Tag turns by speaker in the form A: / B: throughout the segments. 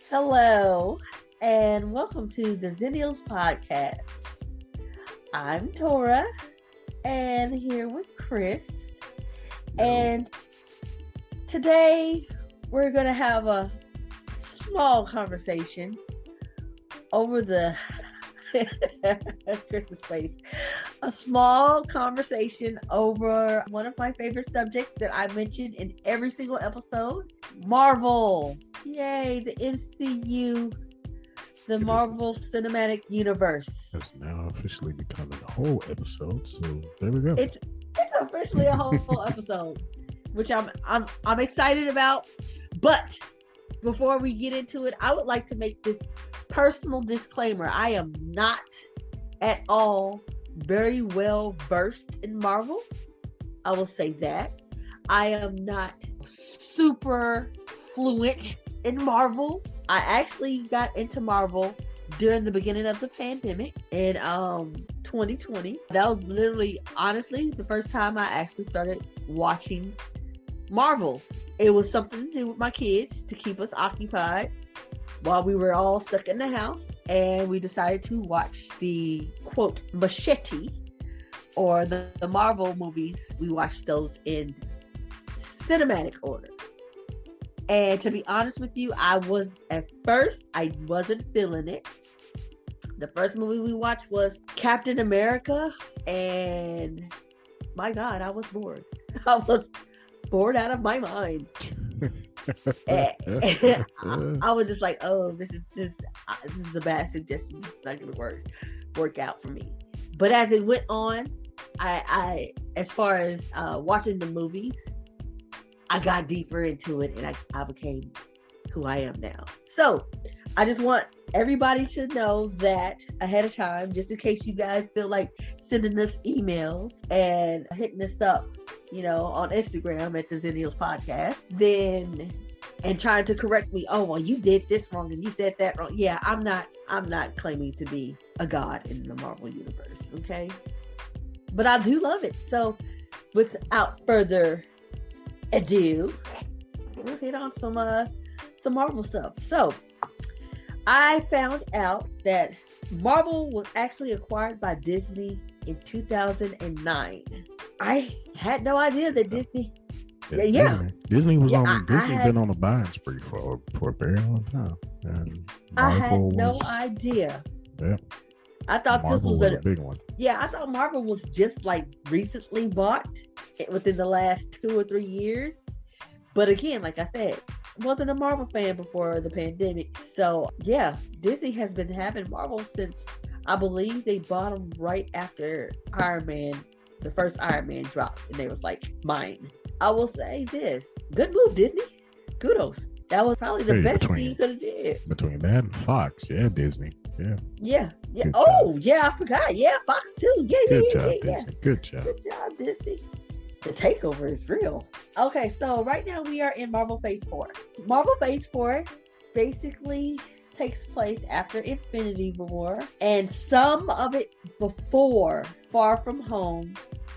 A: Hello, and welcome to the Xennials podcast. I'm Tora, and here with Chris. And today we're going to have a small conversation over the Chris's face. A small conversation over one of my favorite subjects that I mentioned in every single episode, Marvel. Yay, the MCU, the Marvel Cinematic Universe.
B: It's now officially becoming a whole episode, so there we go.
A: It's officially a whole episode, which I'm excited about. But before we get into it, I would like to make this personal disclaimer. I am not at all very well versed in Marvel. I will say that. I am not super fluent in Marvel. I actually got into Marvel during the beginning of the pandemic in 2020. That was literally, honestly, the first time I actually started watching Marvels. It was something to do with my kids to keep us occupied while we were all stuck in the house, and we decided to watch the quote machete or the Marvel movies. We watched those in cinematic order. And to be honest with you, I wasn't feeling it. The first movie we watched was Captain America, and my God, I was bored. I was bored out of my mind. and I was just like, oh, this is a bad suggestion. This is not going to work out for me. But as it went on, I as far as watching the movies, I got deeper into it, and I became who I am now. So I just want everybody to know that ahead of time, just in case you guys feel like sending us emails and hitting us up, on Instagram at the Xennials podcast, and trying to correct me. Oh, well, you did this wrong and you said that wrong. Yeah, I'm not claiming to be a god in the Marvel universe. Okay. But I do love it. So without further ado, we'll hit on some Marvel stuff. So I found out that Marvel was actually acquired by Disney in 2009. I had no idea that Disney.
B: Disney was been on a buying spree for a very long time. And
A: I had no idea.
B: Yeah.
A: I thought
B: Marvel
A: this was
B: a big one.
A: Yeah, I thought Marvel was just like recently bought within the last 2 or 3 years. But again, like I said, wasn't a Marvel fan before the pandemic. So yeah, Disney has been having Marvel since I believe they bought them right after Iron Man, the first Iron Man dropped, and they was like, mine. I will say this, good move, Disney. Kudos. That was probably the best thing you could have did.
B: Between that and Fox, Disney.
A: Yeah.
B: Good
A: Oh, job. I forgot. Yeah, Fox too.
B: Good job.
A: Good job, Disney. The takeover is real. Okay, so right now we are in Marvel Phase 4. Marvel Phase 4 basically takes place after Infinity War, and some of it before Far From Home,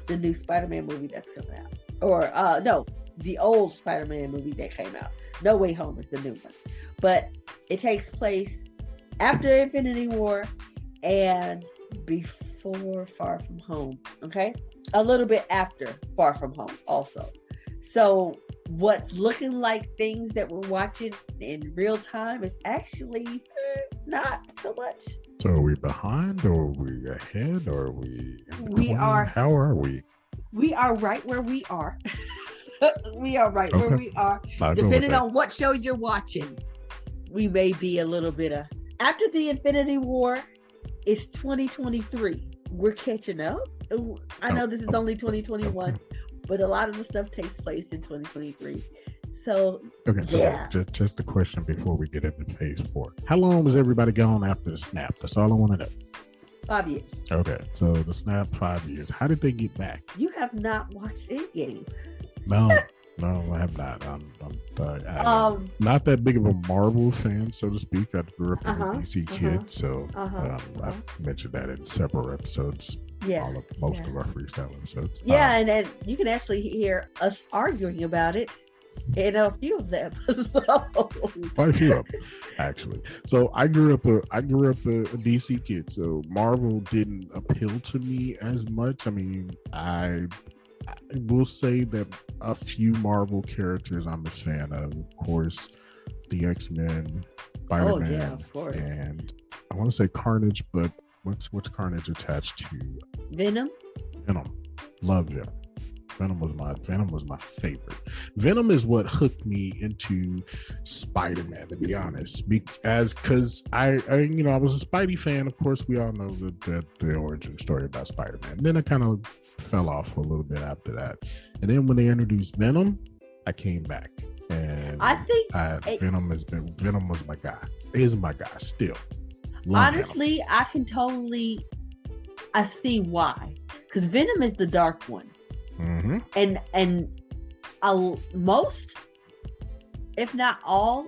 A: the new Spider-Man movie that's coming out. Or, no, the old Spider-Man movie that came out. No Way Home is the new one. But it takes place after Infinity War and before Far From Home, okay? A little bit after Far From Home also. So what's looking like things that we're watching in real time is actually not so much.
B: So are we behind, or are we ahead, or are we in between?
A: We are.
B: How are we?
A: We are right where we are. We are right where we are. Depending on what show you're watching, we may be a little bit of... After the Infinity War, it's 2023. We're catching up. I know this is only 2021, but a lot of the stuff takes place in 2023. So,
B: just a question before we get into Phase 4. How long was everybody gone after the snap? That's all I want to know.
A: 5 years.
B: Okay, so the snap, 5 years. How did they get back?
A: You have not watched Endgame.
B: No, I have not. I'm not that big of a Marvel fan, so to speak. I grew up as a DC kid, so I've mentioned that in several episodes.
A: Yeah,
B: most of our freestyle episodes.
A: Yeah, and you can actually hear us arguing about it in a few of them.
B: Quite a few of them, actually. So I grew up a DC kid, so Marvel didn't appeal to me as much. I mean, I will say that a few Marvel characters I'm a fan of course, the X-Men, Spider-Man,
A: yeah, of course.
B: And I want to say Carnage, but what's Carnage attached to?
A: Venom.
B: Love Venom. Venom was my favorite. Venom is what hooked me into Spider-Man, to be honest, because I was a Spidey fan. Of course, we all know the origin story about Spider-Man. And then I kind of fell off a little bit after that. And then when they introduced Venom, I came back. And
A: I think
B: Venom was my guy. Is my guy still.
A: Honestly, I see why. Because Venom is the dark one.
B: Mm-hmm.
A: And most, if not all,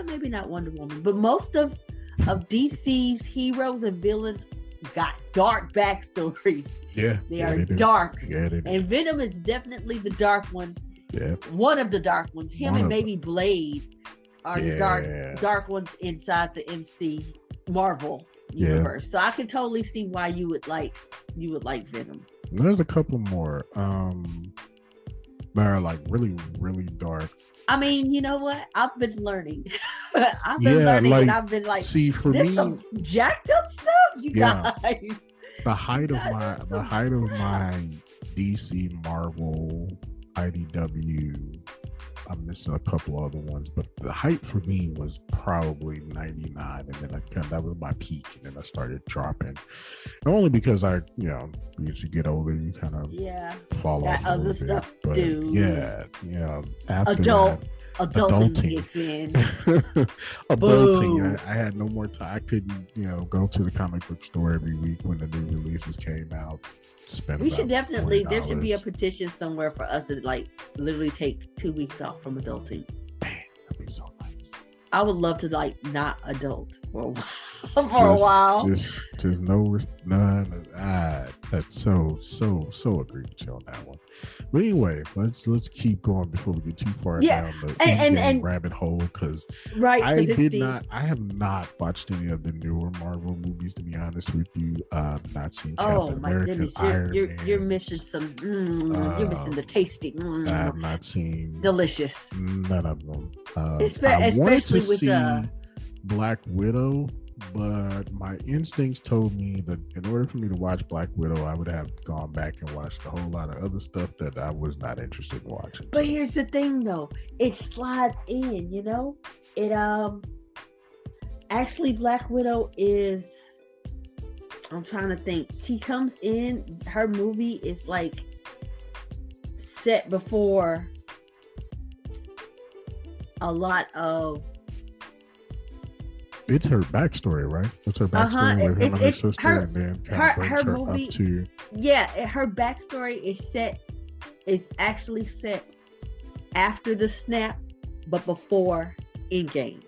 A: maybe not Wonder Woman, but most of DC's heroes and villains got dark backstories.
B: Yeah,
A: they are dark.
B: Yeah, they do.
A: And Venom is definitely the dark one.
B: Yeah,
A: one of the dark ones. Him and maybe Blade are the dark ones inside the MC Marvel universe. So I can totally see why you would like Venom.
B: There's a couple more that are like really, really dark.
A: I mean, you know what? I've been learning. I've been learning, and I've been like,
B: see, for me,
A: some jacked up stuff, you guys.
B: The height of my DC, Marvel, IDW. I'm missing a couple other ones, but the height for me was probably 99, and then that was my peak, and then I started dropping. Only because as you get older, you kind of fall off a little
A: stuff
B: bit. But
A: adulting gets in.
B: Adulting. I had no more time. I couldn't, go to the comic book store every week when the new releases came out.
A: We should definitely, there should be a petition somewhere for us to like literally take 2 weeks off from adulting.
B: Man, that'd be so nice.
A: I would love to like not adult for a while.
B: Just none. That's so agreed with you on that one. But anyway, let's keep going before we get too far down the rabbit hole, because I have not watched any of the newer Marvel movies, to be honest with you. I've not seen Captain America, Iron Man.
A: You're missing some. You're missing the tasty.
B: I have not seen
A: delicious.
B: None of them.
A: Especially with
B: Black Widow, but my instincts told me that in order for me to watch Black Widow, I would have gone back and watched a whole lot of other stuff that I was not interested in watching.
A: But here's the thing, though, it slides in. It actually, Black Widow is. I'm trying to think. She comes in. Her movie is like set before a lot of.
B: It's her backstory, right? It's her backstory with him and her sister, and then kind of brings her movie, up to.
A: Yeah, her backstory is actually set after the snap, but before Endgame.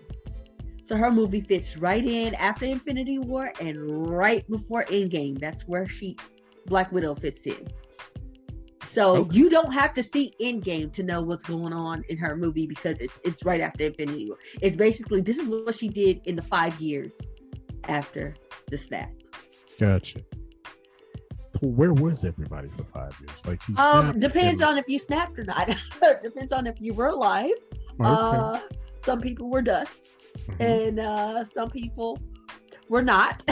A: So her movie fits right in after Infinity War and right before Endgame. That's where Black Widow fits in. So you don't have to see Endgame to know what's going on in her movie, because it's right after Infinity War. It's basically, this is what she did in the 5 years after the snap.
B: Gotcha. Where was everybody for 5 years? Like,
A: depends on if you snapped or not. Depends on if you were alive. Okay. Some people were dust, and some people were not.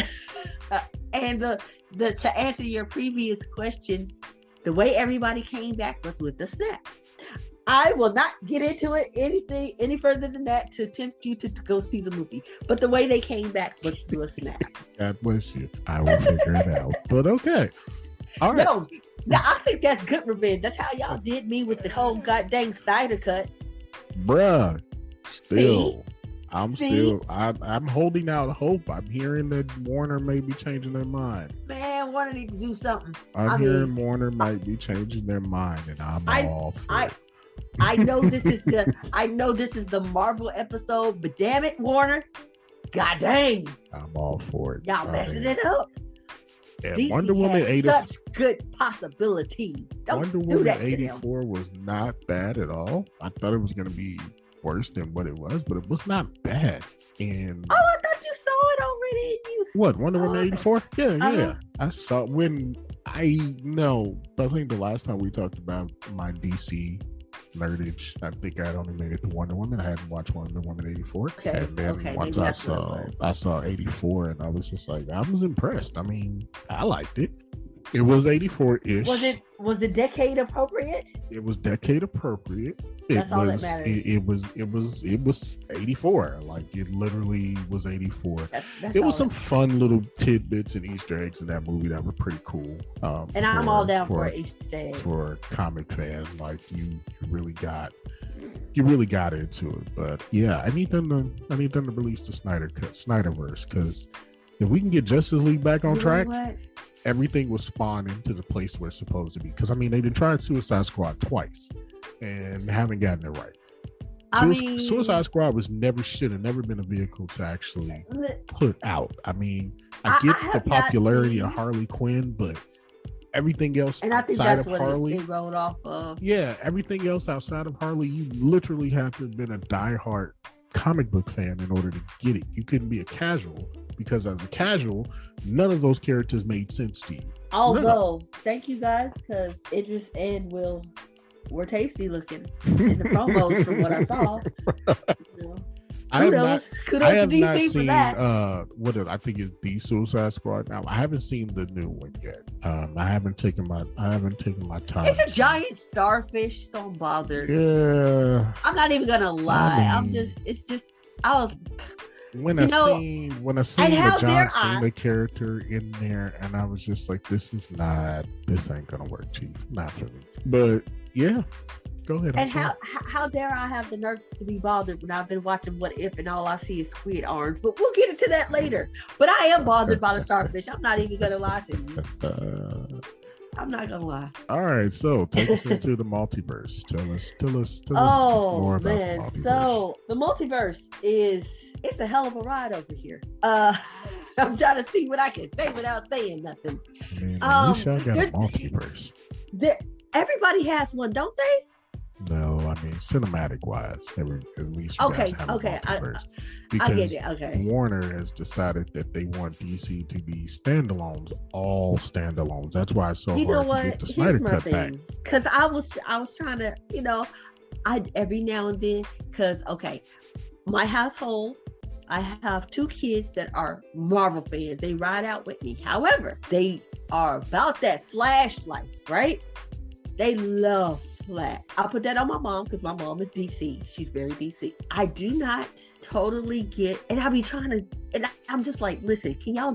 A: And to answer your previous question, the way everybody came back was with the snap. I will not get into it any further than that to tempt you to go see the movie. But the way they came back was through a snap.
B: God bless you. I will figure it out. But okay. All right.
A: No, I think that's good revenge. That's how y'all did me with the whole goddamn Snyder cut.
B: Bruh. Still. I'm holding out hope. I'm hearing that Warner may be changing their mind.
A: Man, Warner needs to do something.
B: I'm hearing Warner might be changing their mind, and I'm all for it.
A: I know this is the Marvel episode, but damn it, Warner. God dang.
B: I'm all for it.
A: Y'all messing it up.
B: And
A: DC
B: Wonder Woman 84,
A: such good possibilities.
B: Wonder Woman 84 was not bad at all. I thought it was going to be worse than what it was, but it was not bad. And
A: I thought you saw it already.
B: What, Wonder Woman 84? Yeah. I saw when I think the last time we talked about my DC nerdage, I think I'd only made it to Wonder Woman. I hadn't watched Wonder Woman 84.
A: Okay.
B: And then once I saw 84, and I was just like, I was impressed. I mean, I liked it. It was 84-ish.
A: Was the decade appropriate?
B: It was decade appropriate.
A: That's all that matters.
B: It was 84. Like, it literally was 84. It was some fun little tidbits and Easter eggs in that movie that were pretty cool.
A: And I'm all down for an Easter egg. For
B: a comic fan, like you really got into it. But yeah, I need them to release the Snyderverse, because if we can get Justice League back on track, everything was spawned into the place where it's supposed to be. Because I mean, they've tried Suicide Squad twice and haven't gotten it right. Suicide Squad should have never been a vehicle to actually put out. I mean, I get the popularity of Harley Quinn, but everything else outside of Harley,
A: they rolled off of.
B: Yeah, everything else outside of Harley, you literally have to have been a diehard comic book fan in order to get it. You couldn't be a casual, because as a casual, none of those characters made sense to you.
A: Although, thank you guys, because Idris and Will were tasty looking in the promos from what I saw.
B: I have not seen what I think is the Suicide Squad. Now I haven't seen the new one yet. I haven't taken my time.
A: It's a giant starfish, so I'm bothered.
B: Yeah,
A: I'm not even gonna lie. I was
B: when I seen the John Cena character in there, and I was just like, this ain't gonna work, Chief, not for me. But yeah. Go ahead.
A: And how dare I have the nerve to be bothered when I've been watching What If and all I see is squid arms? But we'll get into that later. But I am bothered by the starfish. I'm not even gonna lie to you. I'm not gonna lie.
B: All right, so take us into the multiverse. Tell us more about the multiverse.
A: So the multiverse it's a hell of a ride over here. I'm trying to see what I can say without saying nothing.
B: At least y'all got a multiverse.
A: Everybody has one, don't they?
B: No, I mean cinematic wise, at least you guys have a multiverse. Because
A: I get it. Okay.
B: Warner has decided that they want DC to be standalones, all standalones. That's why it's so hard to get the Snyder Cut back.
A: Because I was trying to, I every now and then, because my household, I have 2 kids that are Marvel fans. They ride out with me. However, they are about that Flash life, right? They love Flash. I put that on my mom because my mom is DC. She's very DC. I do not totally get, and I be trying to, and I'm just like, listen, can y'all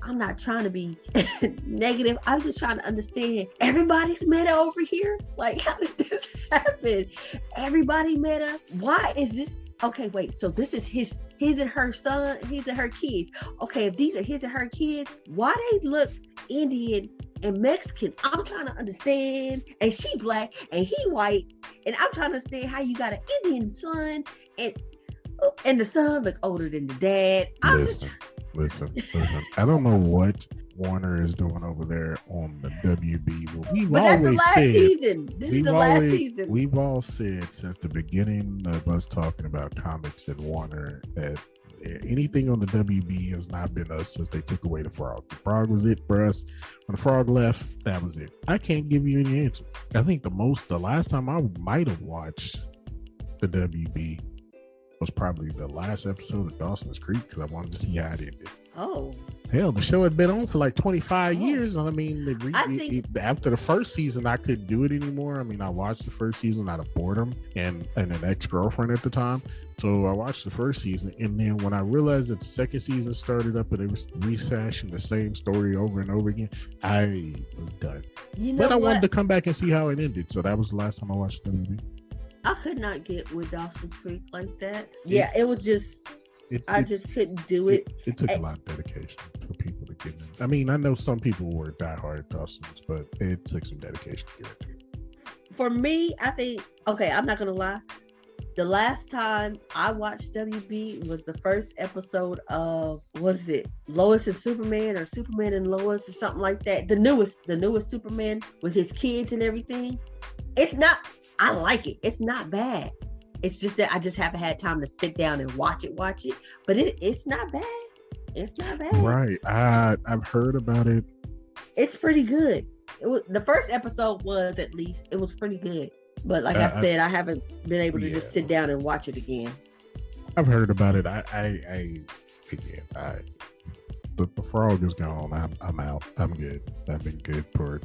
A: I'm not trying to be negative. I'm just trying to understand. Everybody's meta over here. Like, how did this happen? Everybody meta. Why is this? Okay, wait. So this is his and her son, his and her kids. Okay, if these are his and her kids, why they look Indian and Mexican? I'm trying to understand. And she black and he white, and I'm trying to understand how you got an Indian son and the son look older than the dad.
B: Listen. I don't know what Warner is doing over there on the WB. Well,
A: that's the last season. This is the last season.
B: We've all said since the beginning of us talking about comics at Warner that anything on the WB has not been us since they took away the Frog. The Frog was it for us. When the Frog left, that was it. I can't give you any answer. I think the last time I might have watched the WB was probably the last episode of Dawson's Creek, because I wanted to see how it ended.
A: Oh.
B: Hell, the show had been on for like 25 years. I mean, after the first season, I couldn't do it anymore. I mean, I watched the first season out of boredom and an ex-girlfriend at the time. So I watched the first season, and then when I realized that the second season started up and it was rehashing the same story over and over again, I was done. But I wanted to come back and see how it ended. So that was the last time I watched WB.
A: I could not get with Dawson's Creek like that. It was just... I just couldn't do it.
B: It took a lot of dedication for people to get in. I mean, I know some people were diehard Dawson's, but it took some dedication to get into it.
A: For me, I think, I'm not going to lie. The last time I watched WB was the first episode of, what is it, Lois and Superman, or Superman and Lois, or something like that. The newest Superman with his kids and everything. It's not, I like it. It's not bad. It's just that I just haven't had time to sit down and watch it. But it's not bad. It's not bad.
B: Right. I've heard about it.
A: It's pretty good. The first episode was, at least, it was pretty good. But like I said, I haven't been able to just sit down and watch it again.
B: I've heard about it. The frog is gone. I'm out. I'm good. I've been good for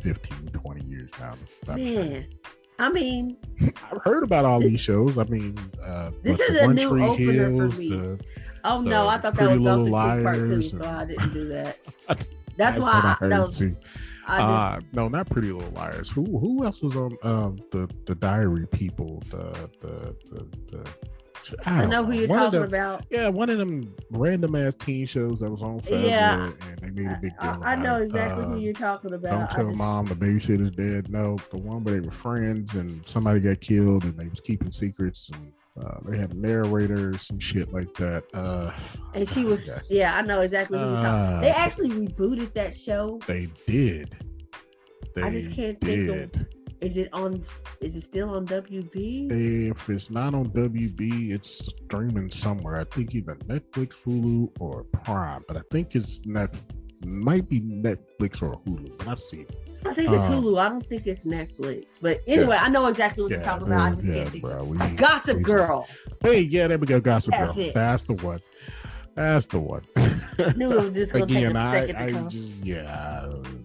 B: 15, 20 years now.
A: Man, I mean,
B: I've heard about all these shows. I mean,
A: this is a new opener for me. I thought that was Dawson's Creek Part 2, so I didn't do that. That's why no,
B: not Pretty Little Liars. Who else was on the Diary People? I know who you're talking about. Yeah, one of them random ass teen shows that was on forever, and they made a big deal.
A: I know exactly who you're talking about.
B: Don't Tell Mom the Babysitter's Dead. No, the one where they were friends and somebody got killed and they was keeping secrets, and they had a narrator, some shit like that.
A: And she was, I know exactly who you're talking about. They actually rebooted that show.
B: They did.
A: I just can't think of. Is it still on WB?
B: If it's not on WB, it's streaming somewhere. I think either Netflix, Hulu, or Prime. But I think it's might be Netflix or Hulu. But I've seen it.
A: I think it's Hulu. I don't think it's Netflix. But anyway, I know exactly what you're talking about. I just can't think. Gossip Girl.
B: Hey, there we go. Gossip Girl. That's the one. I
A: knew it was just going to take a second to come.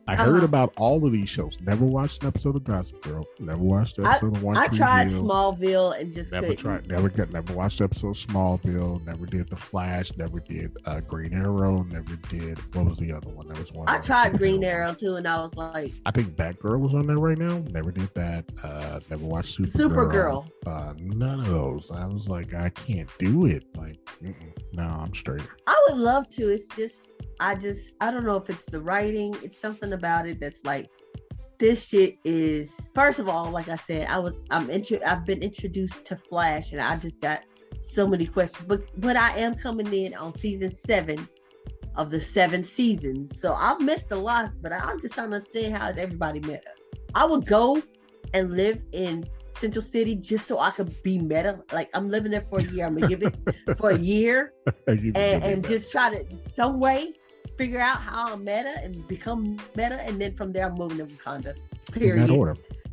B: I heard about all of these shows. Never watched an episode of Gossip Girl. Never watched an episode of One Tree Hill. I tried
A: Smallville and just
B: never watched an episode of Smallville. Never did The Flash. Never did Green Arrow. Never did, what was the other one? There was one.
A: I tried Green Arrow too, and I was like,
B: I think Batgirl was on there right now. Never did that. Never watched Supergirl. None of those. I was like, I can't do it. Like, no, I'm straight.
A: I would love to. It's just. I don't know if it's the writing. It's something about it that's like, this shit is, first of all, like I said, I've been introduced to Flash, and I just got so many questions. But I am coming in on season 7 of the 7 seasons, so I've missed a lot. But I'm just trying to understand how is everybody meta. I would go and live in Central City just so I could be meta. Like, I'm living there for a year. I'm gonna give it for a year and just try to some way figure out how I'm meta and become meta, and then from there I'm moving to Wakanda. Period.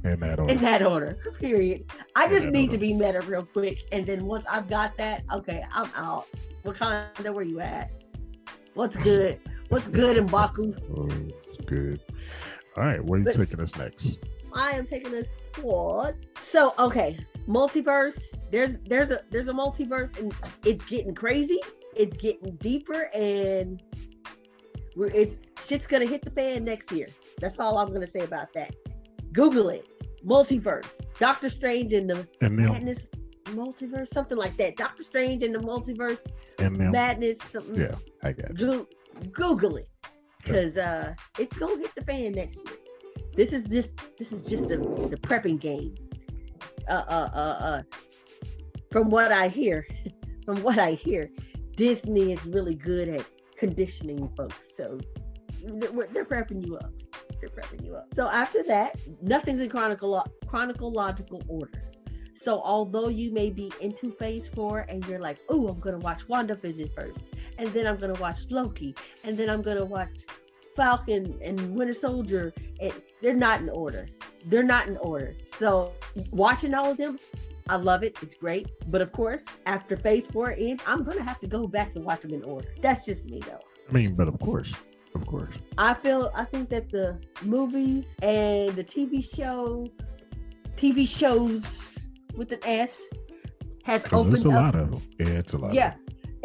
B: In that order.
A: Period. I just need to be meta real quick, and then once I've got that, okay, I'm out. Wakanda, where you at? What's good? What's good in Baku?
B: It's good. All right, where are you taking us next?
A: I am taking us towards. So okay, multiverse. There's a multiverse, and it's getting crazy. It's getting deeper, and shit's gonna hit the fan next year. That's all I'm gonna say about that. Google it. Multiverse. Doctor Strange in the Madness multiverse, something like that. Doctor Strange in the multiverse madness. Something.
B: Yeah, I got it.
A: Google it, because it's gonna hit the fan next year. This is just the prepping game. From what I hear, Disney is really good at conditioning folks, so they're prepping you up. So after that, nothing's in chronological order. So although you may be into phase 4 and you're like, oh, I'm gonna watch WandaVision first, and then I'm gonna watch Loki, and then I'm gonna watch Falcon and Winter Soldier, and they're not in order. So watching all of them, I love it. It's great. But of course, after phase 4 ends, I'm going to have to go back and watch them in order. That's just me, though.
B: I mean, but of course.
A: I think that the movies and the TV shows with an S has opened
B: up. It's a lot of them. Yeah, it's a lot.
A: Yeah.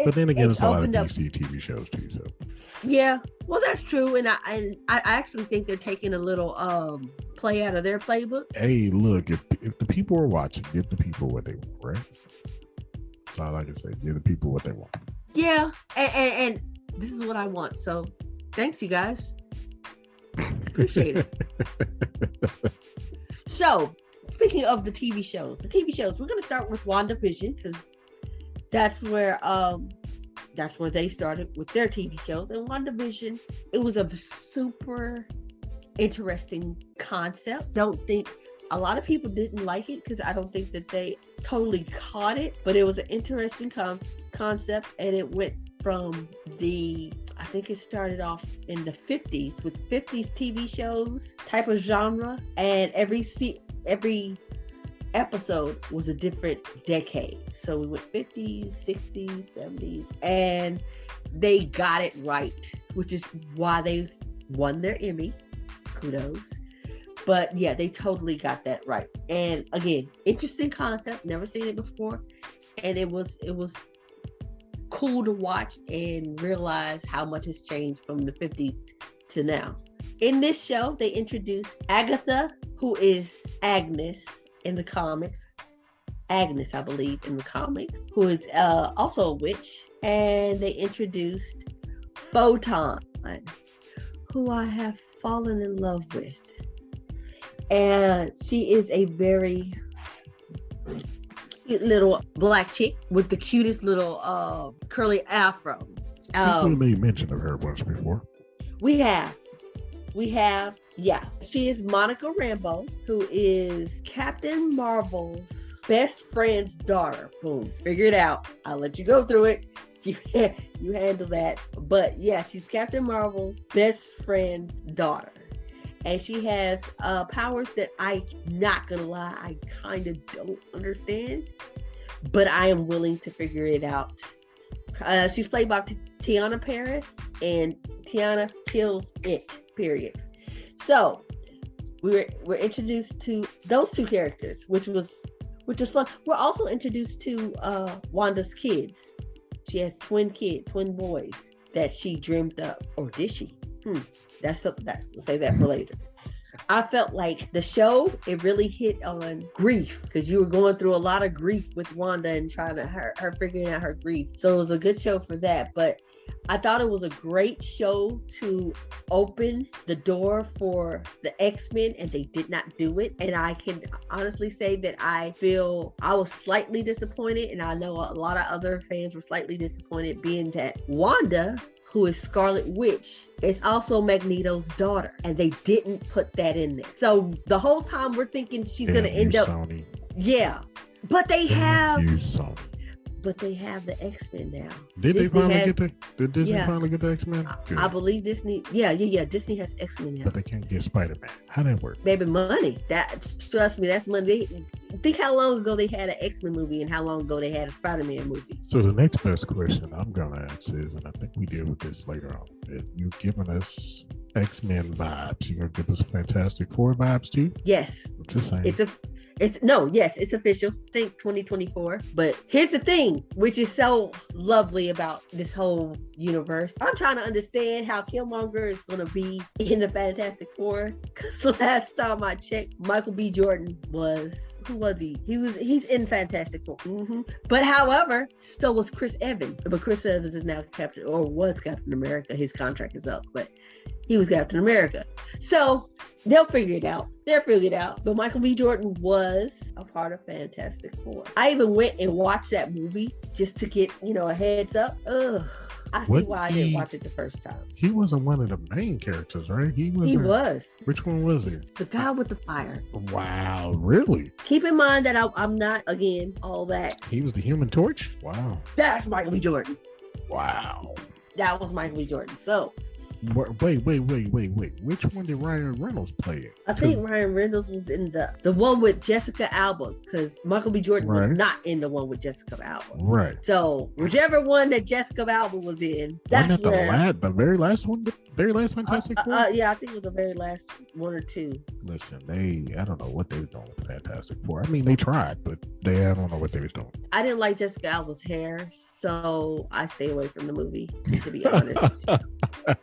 B: But then again, it's a lot of DC TV shows too. So.
A: Yeah, well, that's true, and I actually think they're taking a little play out of their playbook.
B: Hey, look, if the people are watching, give the people what they want, right? That's all I can say. Give the people what they want.
A: Yeah, and this is what I want. So, thanks, you guys. Appreciate it. So, speaking of the TV shows, we're going to start with WandaVision because that's where they started with their TV shows. And WandaVision, it was a super interesting concept. Don't think a lot of people didn't like it because I don't think that they totally caught it, but it was an interesting concept, and it went from I think it started off in the 50s with 50s TV shows type of genre, and every episode was a different decade. So we went 50s, 60s, 70s, and they got it right, which is why they won their Emmy. Kudos. But yeah, they totally got that right. And again, interesting concept, never seen it before. And it was cool to watch and realize how much has changed from the 50s to now. In this show, they introduced Agatha, who is Agnes in the comics. Agnes, I believe, in the comics, who is also a witch. And they introduced Photon, who I have fallen in love with. And she is a very cute little black chick with the cutest little curly afro.
B: We made mention of her once before.
A: We have. Yeah. She is Monica Rambeau, who is Captain Marvel's best friend's daughter. Boom. Figure it out. I'll let you go through it. You handle that. But yeah, she's Captain Marvel's best friend's daughter. And she has powers that I'm not gonna lie, I kind of don't understand, but I am willing to figure it out. She's played by Tiana Paris, and Tiana kills it, period. So we're introduced to those two characters, which was fun. We're also introduced to Wanda's kids. She has twin boys that she dreamed up, or did she? That's something we'll say that for later. I felt like the show, it really hit on grief, because you were going through a lot of grief with Wanda and trying to her figuring out her grief. So it was a good show for that. But I thought it was a great show to open the door for the X-Men, and they did not do it. And I can honestly say that I was slightly disappointed, and I know a lot of other fans were slightly disappointed, being that Wanda, who is Scarlet Witch, is also Magneto's daughter, and they didn't put that in there. So the whole time we're thinking she's going to end up... Sony. Yeah. But they have the X-Men now.
B: Did Disney finally get the X-Men?
A: I believe Disney. Yeah. Disney has X-Men now.
B: But they can't get Spider-Man. How that work?
A: Baby, money. Trust me, that's money. Think how long ago they had an X-Men movie and how long ago they had a Spider-Man movie.
B: So the next best question I'm gonna ask is, and I think we deal with this later on, is you giving us X-Men vibes? You gonna give us Fantastic Four vibes too?
A: Yes.
B: I'm just saying.
A: It's official. Think 2024. But here's the thing, which is so lovely about this whole universe. I'm trying to understand how Killmonger is going to be in the Fantastic Four. Because last time I checked, Michael B. Jordan who was he? He's in Fantastic Four. Mm-hmm. But however, so was Chris Evans. But Chris Evans is now was Captain America. His contract is up, but he was Captain America. So they'll figure it out. But Michael B. Jordan was a part of Fantastic Four. I even went and watched that movie just to get, a heads up. I see why I didn't watch it the first time.
B: He wasn't one of the main characters, right? He
A: was.
B: Which one was he?
A: The guy with the fire.
B: Wow, really?
A: Keep in mind that I'm not, again, all that.
B: He was the Human Torch? Wow.
A: That's Michael B. Jordan.
B: Wow.
A: That was Michael B. Jordan. So...
B: Wait. Which one did Ryan Reynolds play?
A: I think Ryan Reynolds was in the one with Jessica Alba, because Michael B. Jordan was not in the one with Jessica Alba.
B: Right.
A: So whichever one that Jessica Alba was in, that's
B: the very last one. The very last Fantastic Four?
A: Yeah, I think it was the very last one or two.
B: Listen, I don't know what they were doing with Fantastic Four. I mean, they tried, but I don't know what they was doing.
A: I didn't like Jessica Alba's hair, so I stay away from the movie, to be honest.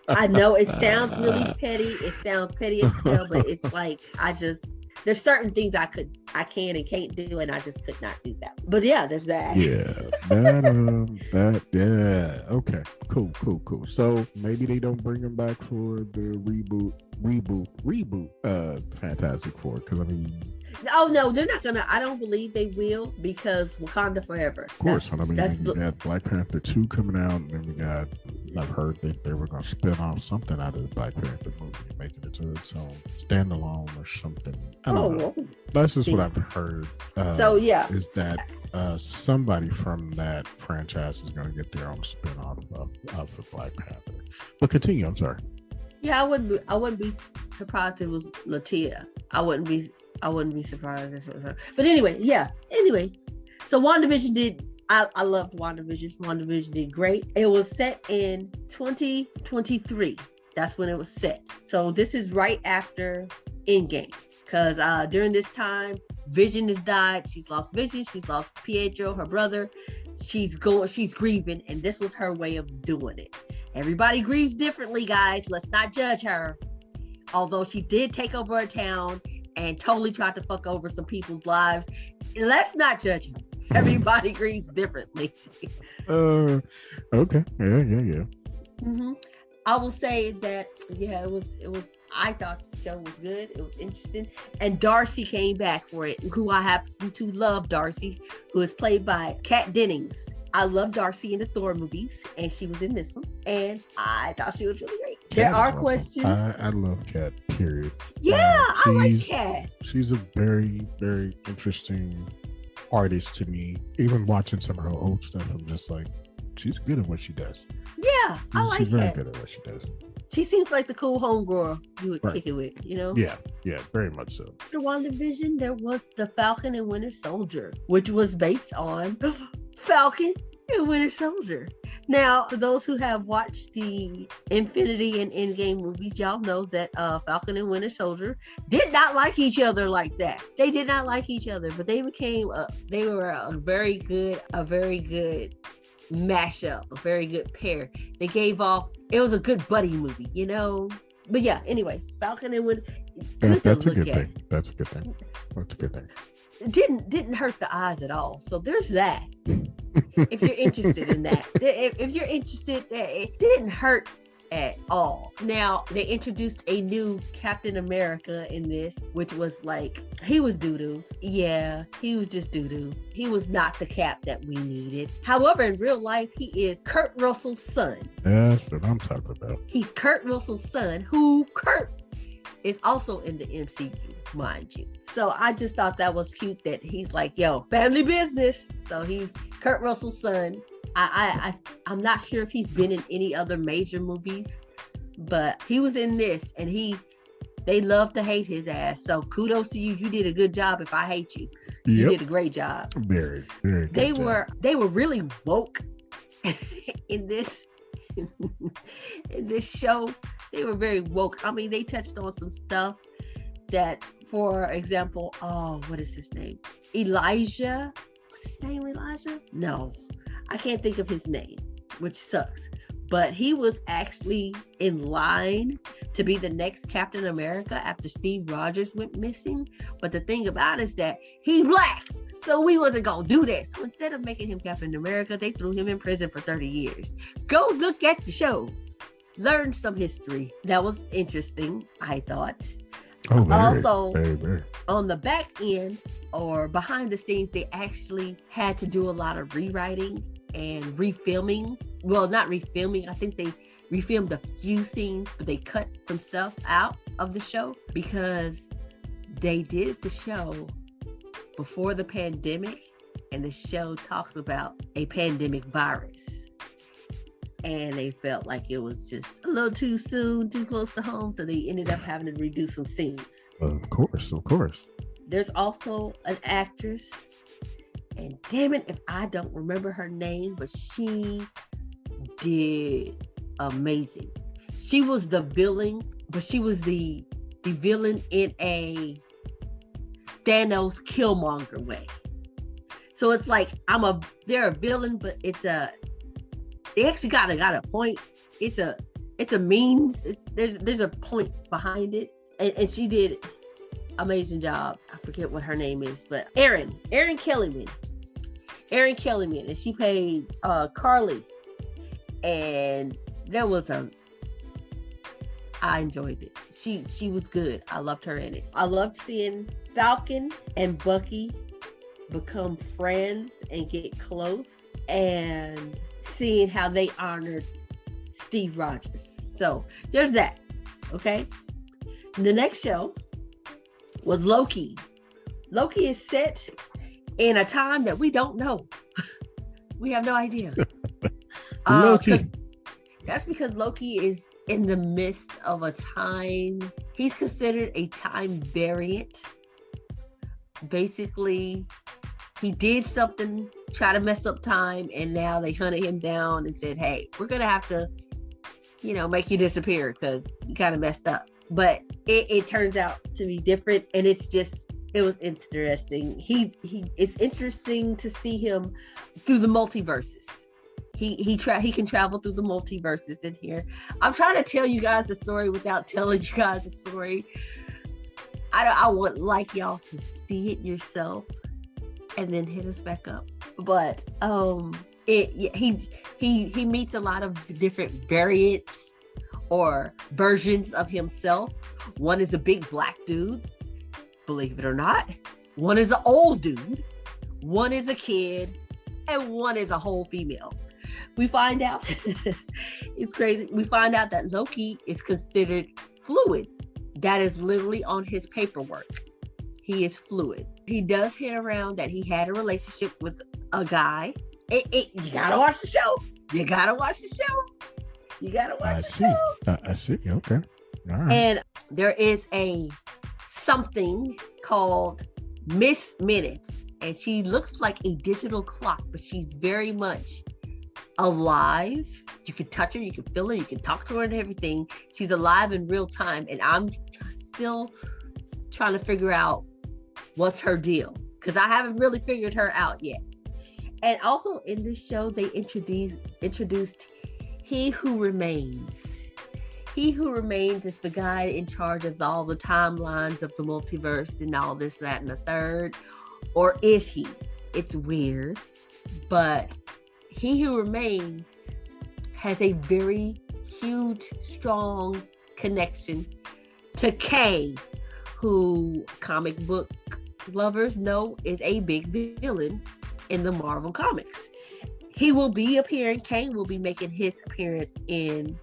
A: I know it sounds really petty. It sounds petty as hell, but it's like, there's certain things I can and can't do, and I just could not do that. But yeah, there's that.
B: Yeah, yeah. Okay, cool. So maybe they don't bring him back for the reboot, reboot Fantastic Four, because I mean,
A: oh no, they're not gonna. I don't believe they will, because Wakanda Forever.
B: Of course, we got Black Panther 2 coming out, and then we got. I've heard that they were gonna spin off something out of the Black Panther movie and make it into its own standalone or something. I don't know. That's just what I've heard.
A: So yeah,
B: is that somebody from that franchise is gonna get their own spin off of the Black Panther. But continue. I'm sorry.
A: Yeah, I wouldn't be surprised if it was Latia. I wouldn't be surprised if it was her. But anyway, so WandaVision did. I loved WandaVision. WandaVision did great. It was set in 2023. That's when it was set. So this is right after Endgame, because during this time, Vision has died. She's lost Vision. She's lost Pietro, her brother. She's grieving, and this was her way of doing it. Everybody grieves differently, guys. Let's not judge her. Although she did take over a town and totally tried to fuck over some people's lives, let's not judge her. Everybody grieves differently.
B: Okay. Yeah.
A: Mm-hmm. I will say that, yeah, it was. I thought the show was good. It was interesting. And Darcy came back for it, who I happen to love. Darcy, who is played by Kat Dennings. I love Darcy in the Thor movies, and she was in this one, and I thought she was really great. There are questions.
B: I love Kat, period.
A: Yeah, I like Kat.
B: She's a very, very interesting artist to me. Even watching some of her old stuff, I'm just like, she's good at what she does.
A: Yeah, I like
B: She's very good at what she does.
A: She seems like the cool homegirl you would kick it with, you know?
B: Yeah, very much so.
A: After WandaVision, there was the Falcon and Winter Soldier, which was based on Falcon and Winter Soldier. Now, for those who have watched the Infinity and Endgame movies, y'all know that Falcon and Winter Soldier did not like each other like that. They did not like each other, but they were a very good mashup, a very good pair. They gave off, it was a good buddy movie, you know? But yeah, anyway, Falcon and Winter.
B: That's a good thing. That's a good thing.
A: It didn't hurt the eyes at all. So there's that. If you're interested in that, if you're interested, it didn't hurt at all. Now they introduced a new Captain America in this, which was like, he was doo-doo. Yeah, he was just doo-doo. He was not the Cap that we needed. However, in real life, he is Kurt Russell's son.
B: That's what I'm talking about.
A: He's Kurt Russell's son, who Kurt is also in the MCU, mind you. So I just thought that was cute that he's like, yo, family business. So Kurt Russell's son. I'm not sure if he's been in any other major movies, but he was in this, and they love to hate his ass. So kudos to you. You did a good job. If I hate you, you did a great job.
B: Very, very good
A: They
B: job.
A: were really woke in this in this show. They were very woke. I mean, they touched on some stuff that, for example, what is his name? Elijah? What's his name, Elijah? No, I can't think of his name, which sucks. But he was actually in line to be the next Captain America after Steve Rogers went missing. But the thing about it is that he's black, so we wasn't gonna do that. So instead of making him Captain America, they threw him in prison for 30 years. Go look at the show. Learn some history. That was interesting, I thought.
B: Oh,
A: very. On the back end or behind the scenes, they actually had to do a lot of rewriting and refilming. Well, not refilming. I think they refilmed a few scenes, but they cut some stuff out of the show because they did the show before the pandemic, and the show talks about a pandemic virus. And they felt like it was just a little too soon, too close to home, so they ended up having to redo some scenes.
B: Of course.
A: There's also an actress, and damn it if I don't remember her name, but she did amazing. She was the villain, but she was the villain in a Thanos Killmonger way. So it's like they're a villain, but they actually got a point. It's a means. There's a point behind it, and she did amazing job. I forget what her name is, but Erin Kellyman, and she played Carly. And there was I enjoyed it. She was good. I loved her in it. I loved seeing Falcon and Bucky become friends and get close, and seeing how they honored Steve Rogers. So there's that. Okay. The next show was Loki. Loki is set in a time that we don't know. We have no idea.
B: Loki.
A: That's because Loki is in the midst of a time. He's considered a time variant. Basically, he did something, try to mess up time, and now they hunted him down and said, hey, we're going to have to, make you disappear because you kind of messed up. But it turns out to be different, and it was interesting. It's interesting to see him through the multiverses. He can travel through the multiverses in here. I'm trying to tell you guys the story without telling you guys the story. I would like y'all to see it yourself and then hit us back up. But he meets a lot of different variants or versions of himself. One is a big black dude, believe it or not. One is an old dude. One is a kid, and one is a whole female. We find out, it's crazy. We find out that Loki is considered fluid. That is literally on his paperwork. He is fluid. He does hit around that he had a relationship with a guy. You gotta watch the show. You gotta watch the show.
B: I see. Okay. All right.
A: And there is something called Miss Minutes, and she looks like a digital clock, but she's very much alive. You can touch her, you can feel her, you can talk to her and everything. She's alive in real time, and I'm still trying to figure out what's her deal, because I haven't really figured her out yet. And also in this show, they introduced He Who Remains. He Who Remains is the guy in charge of all the timelines of the multiverse and all this, that, and the third. Or is he? It's weird. But He Who Remains has a very huge, strong connection to Kang, who comic book lovers know is a big villain in the Marvel comics. He will be appearing, Kang will be making his appearance in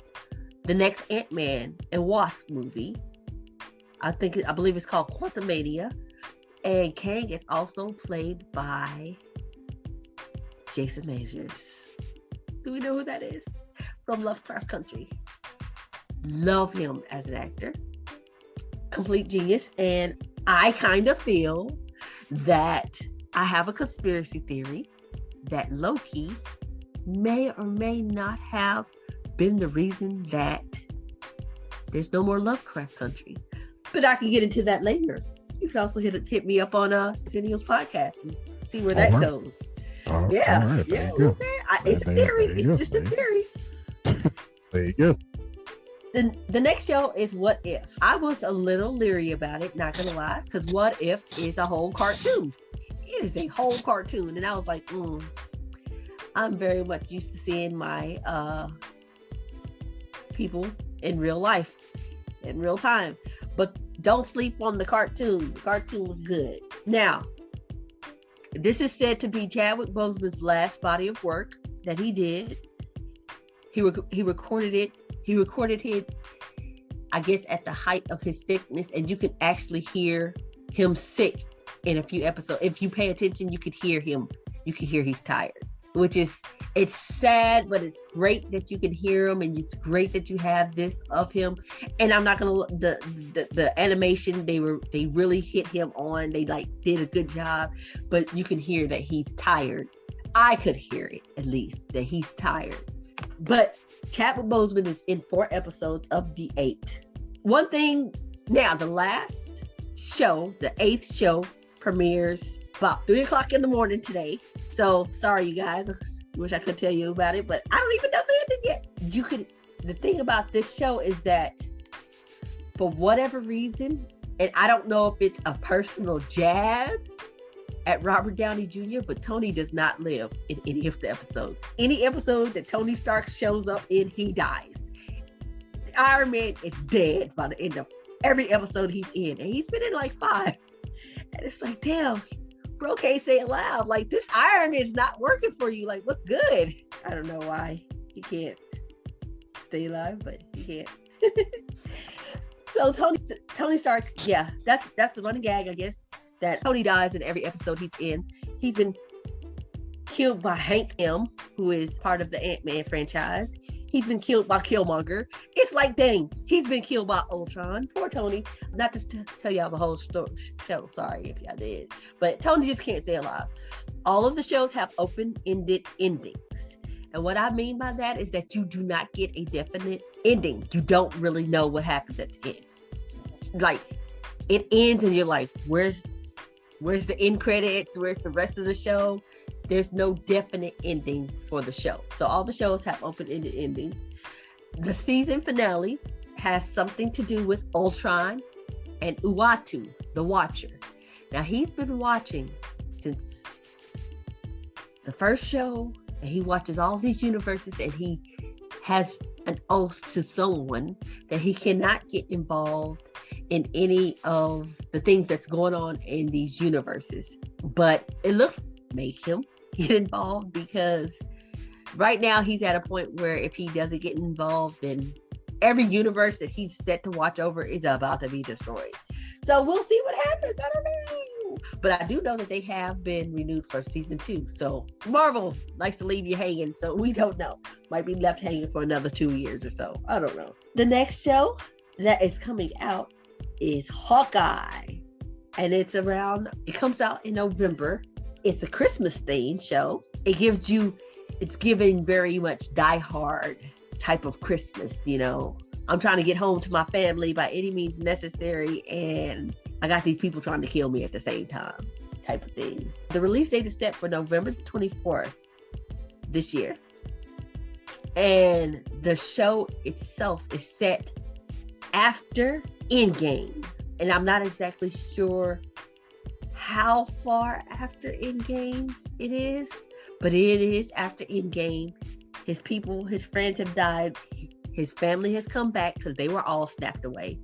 A: the next Ant-Man and Wasp movie. I believe it's called Quantumania. And Kang is also played by Jason Mewes. Do we know who that is? From Lovecraft Country. Love him as an actor. Complete genius. And I kind of feel that I have a conspiracy theory that Loki may or may not have been the reason that there's no more Lovecraft Country. But I can get into that later. You can also hit me up on Xennials podcast and see where that goes. Yeah.
B: Right,
A: yeah. Okay. It's a theory. It's just a theory.
B: There you go.
A: The next show is What If. I was a little leery about it, not gonna lie, because What If is a whole cartoon. It is a whole cartoon. And I was like, I'm very much used to seeing my people in real life, in real time. But don't sleep on the cartoon. The cartoon was good. Now, this is said to be Chadwick Boseman's last body of work that he did. He recorded it. He recorded it, I guess, at the height of his sickness, and you can actually hear him sick in a few episodes. If you pay attention, you could hear him. You can hear he's tired, it's sad, but it's great that you can hear him, and it's great that you have this of him. And I'm not gonna the animation, they really hit him on. They did a good job, but you can hear that he's tired. I could hear it, at least, that he's tired. But Chadwick Boseman is in 4 episodes of the 8. One thing now, the last show, the 8th show, premieres about 3:00 in the morning today. So sorry, you guys. Wish I could tell you about it, but I don't even know the ending yet. The thing about this show is that for whatever reason, and I don't know if it's a personal jab at Robert Downey Jr., but Tony does not live in any of the episodes. Any episode that Tony Stark shows up in, he dies. Iron Man is dead by the end of every episode he's in, and he's been in like 5. And it's like, damn, bro can't say it loud. Like, this iron is not working for you. Like, what's good? I don't know why he can't stay alive, but he can't. So Tony Stark, yeah, that's the running gag, I guess, that Tony dies in every episode he's in. He's been killed by Hank M, who is part of the Ant-Man franchise. He's been killed by Killmonger. It's like, dang, he's been killed by Ultron. Poor Tony. Not to tell y'all the whole show. Sorry if y'all did. But Tony just can't stay alive. All of the shows have open-ended endings. And what I mean by that is that you do not get a definite ending. You don't really know what happens at the end. Like, it ends and you're like, where's the end credits? Where's the rest of the show? There's no definite ending for the show. So all the shows have open-ended endings. The season finale has something to do with Ultron and Uatu, the Watcher. Now, he's been watching since the first show, and he watches all these universes, and he has an oath to someone that he cannot get involved in any of the things that's going on in these universes. But it looks make him get involved, because right now he's at a point where if he doesn't get involved, then every universe that he's set to watch over is about to be destroyed. So we'll see what happens. I don't know. But I do know that they have been renewed for season 2. So Marvel likes to leave you hanging. So we don't know. Might be left hanging for another 2 years or so. I don't know. The next show that is coming out is Hawkeye. And it comes out in November. It's a Christmas themed show. It's giving very much Die Hard type of Christmas, you know. I'm trying to get home to my family by any means necessary, and I got these people trying to kill me at the same time type of thing. The release date is set for November the 24th this year. And the show itself is set after Endgame. And I'm not exactly sure how far after Endgame it is, but it is after Endgame. His people, his friends have died. His family has come back because they were all snapped away.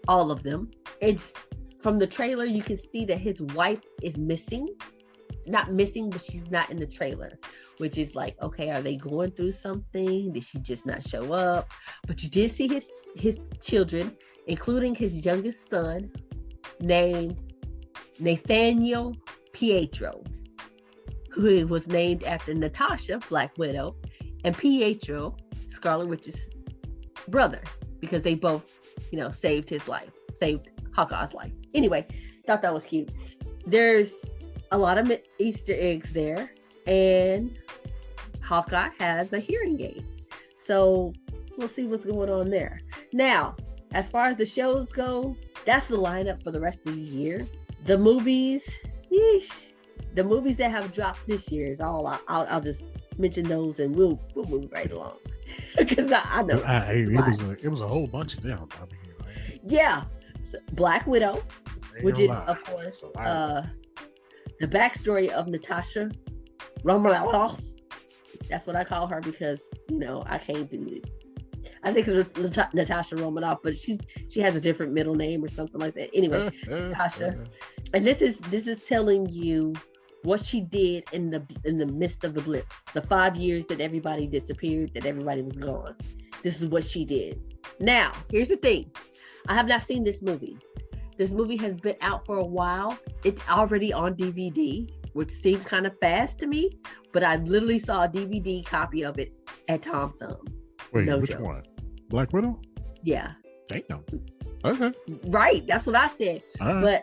A: All of them. It's from the trailer, you can see that his wife is missing. Not missing, but she's not in the trailer, which is like, okay, are they going through something? Did she just not show up? But you did see his children, including his youngest son, named Nathaniel Pietro, who was named after Natasha, Black Widow, and Pietro, Scarlet Witch's brother, because they both, saved his life, saved Hawkeye's life. Anyway, thought that was cute. There's a lot of Easter eggs there, and Hawkeye has a hearing aid. So we'll see what's going on there. Now, as far as the shows go, that's the lineup for the rest of the year. The movies, the movies that have dropped this year is all. I'll just mention those, and we'll move right along, because I know
B: it was a whole bunch of them.
A: Yeah, so Black Widow, which is of course the backstory of Natasha Romanoff. That's what I call her, because I can't do it. I think it's Natasha Romanoff, but she has a different middle name or something like that. Anyway, Natasha, and this is telling you what she did in the midst of the blip, the 5 years that everybody disappeared, that everybody was gone. This is what she did. Now, here's the thing. I have not seen this movie. This movie has been out for a while. It's already on DVD, which seems kind of fast to me, but I literally saw a DVD copy of it at Tom Thumb.
B: Wait, which one? Black Widow?
A: Yeah.
B: Damn. Okay.
A: Right. That's what I said.
B: Right.
A: But